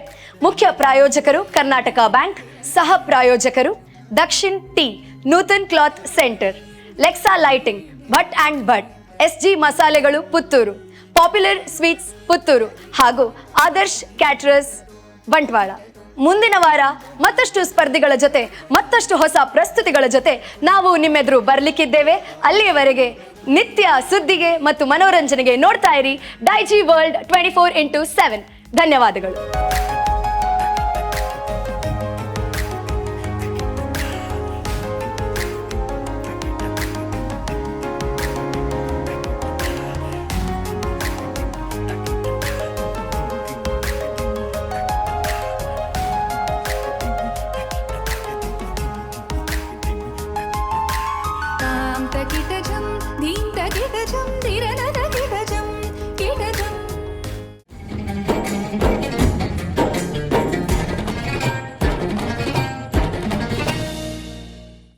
ಮುಖ್ಯ ಪ್ರಾಯೋಜಕರು ಕರ್ನಾಟಕ ಬ್ಯಾಂಕ್, ಸಹ ಪ್ರಾಯೋಜಕರು Dakshin tea, Nutan cloth centre, Lexa lighting, Bhat and Bhat, SG ಮಸಾಲೆಗಳು ಪುತ್ತೂರು, ಪಾಪ್ಯುಲರ್ ಸ್ವೀಟ್ಸ್ ಪುತ್ತೂರು ಹಾಗೂ ಆದರ್ಶ್ ಕ್ಯಾಟರರ್ಸ್ ಬಂಟ್ವಾಳ. ಮುಂದಿನ ವಾರ ಮತ್ತಷ್ಟು ಸ್ಪರ್ಧಿಗಳ ಜೊತೆ, ಮತ್ತಷ್ಟು ಹೊಸ ಪ್ರಸ್ತುತಿಗಳ ಜೊತೆ ನಾವು ನಿಮ್ಮೆದುರು ಬರಲಿಕ್ಕಿದ್ದೇವೆ. ಅಲ್ಲಿಯವರೆಗೆ ನಿತ್ಯ ಸುದ್ದಿಗೆ ಮತ್ತು ಮನೋರಂಜನೆಗೆ ನೋಡ್ತಾ ಇರಿ ಡೈಜಿ ವರ್ಲ್ಡ್ 24x7. ಧನ್ಯವಾದಗಳು.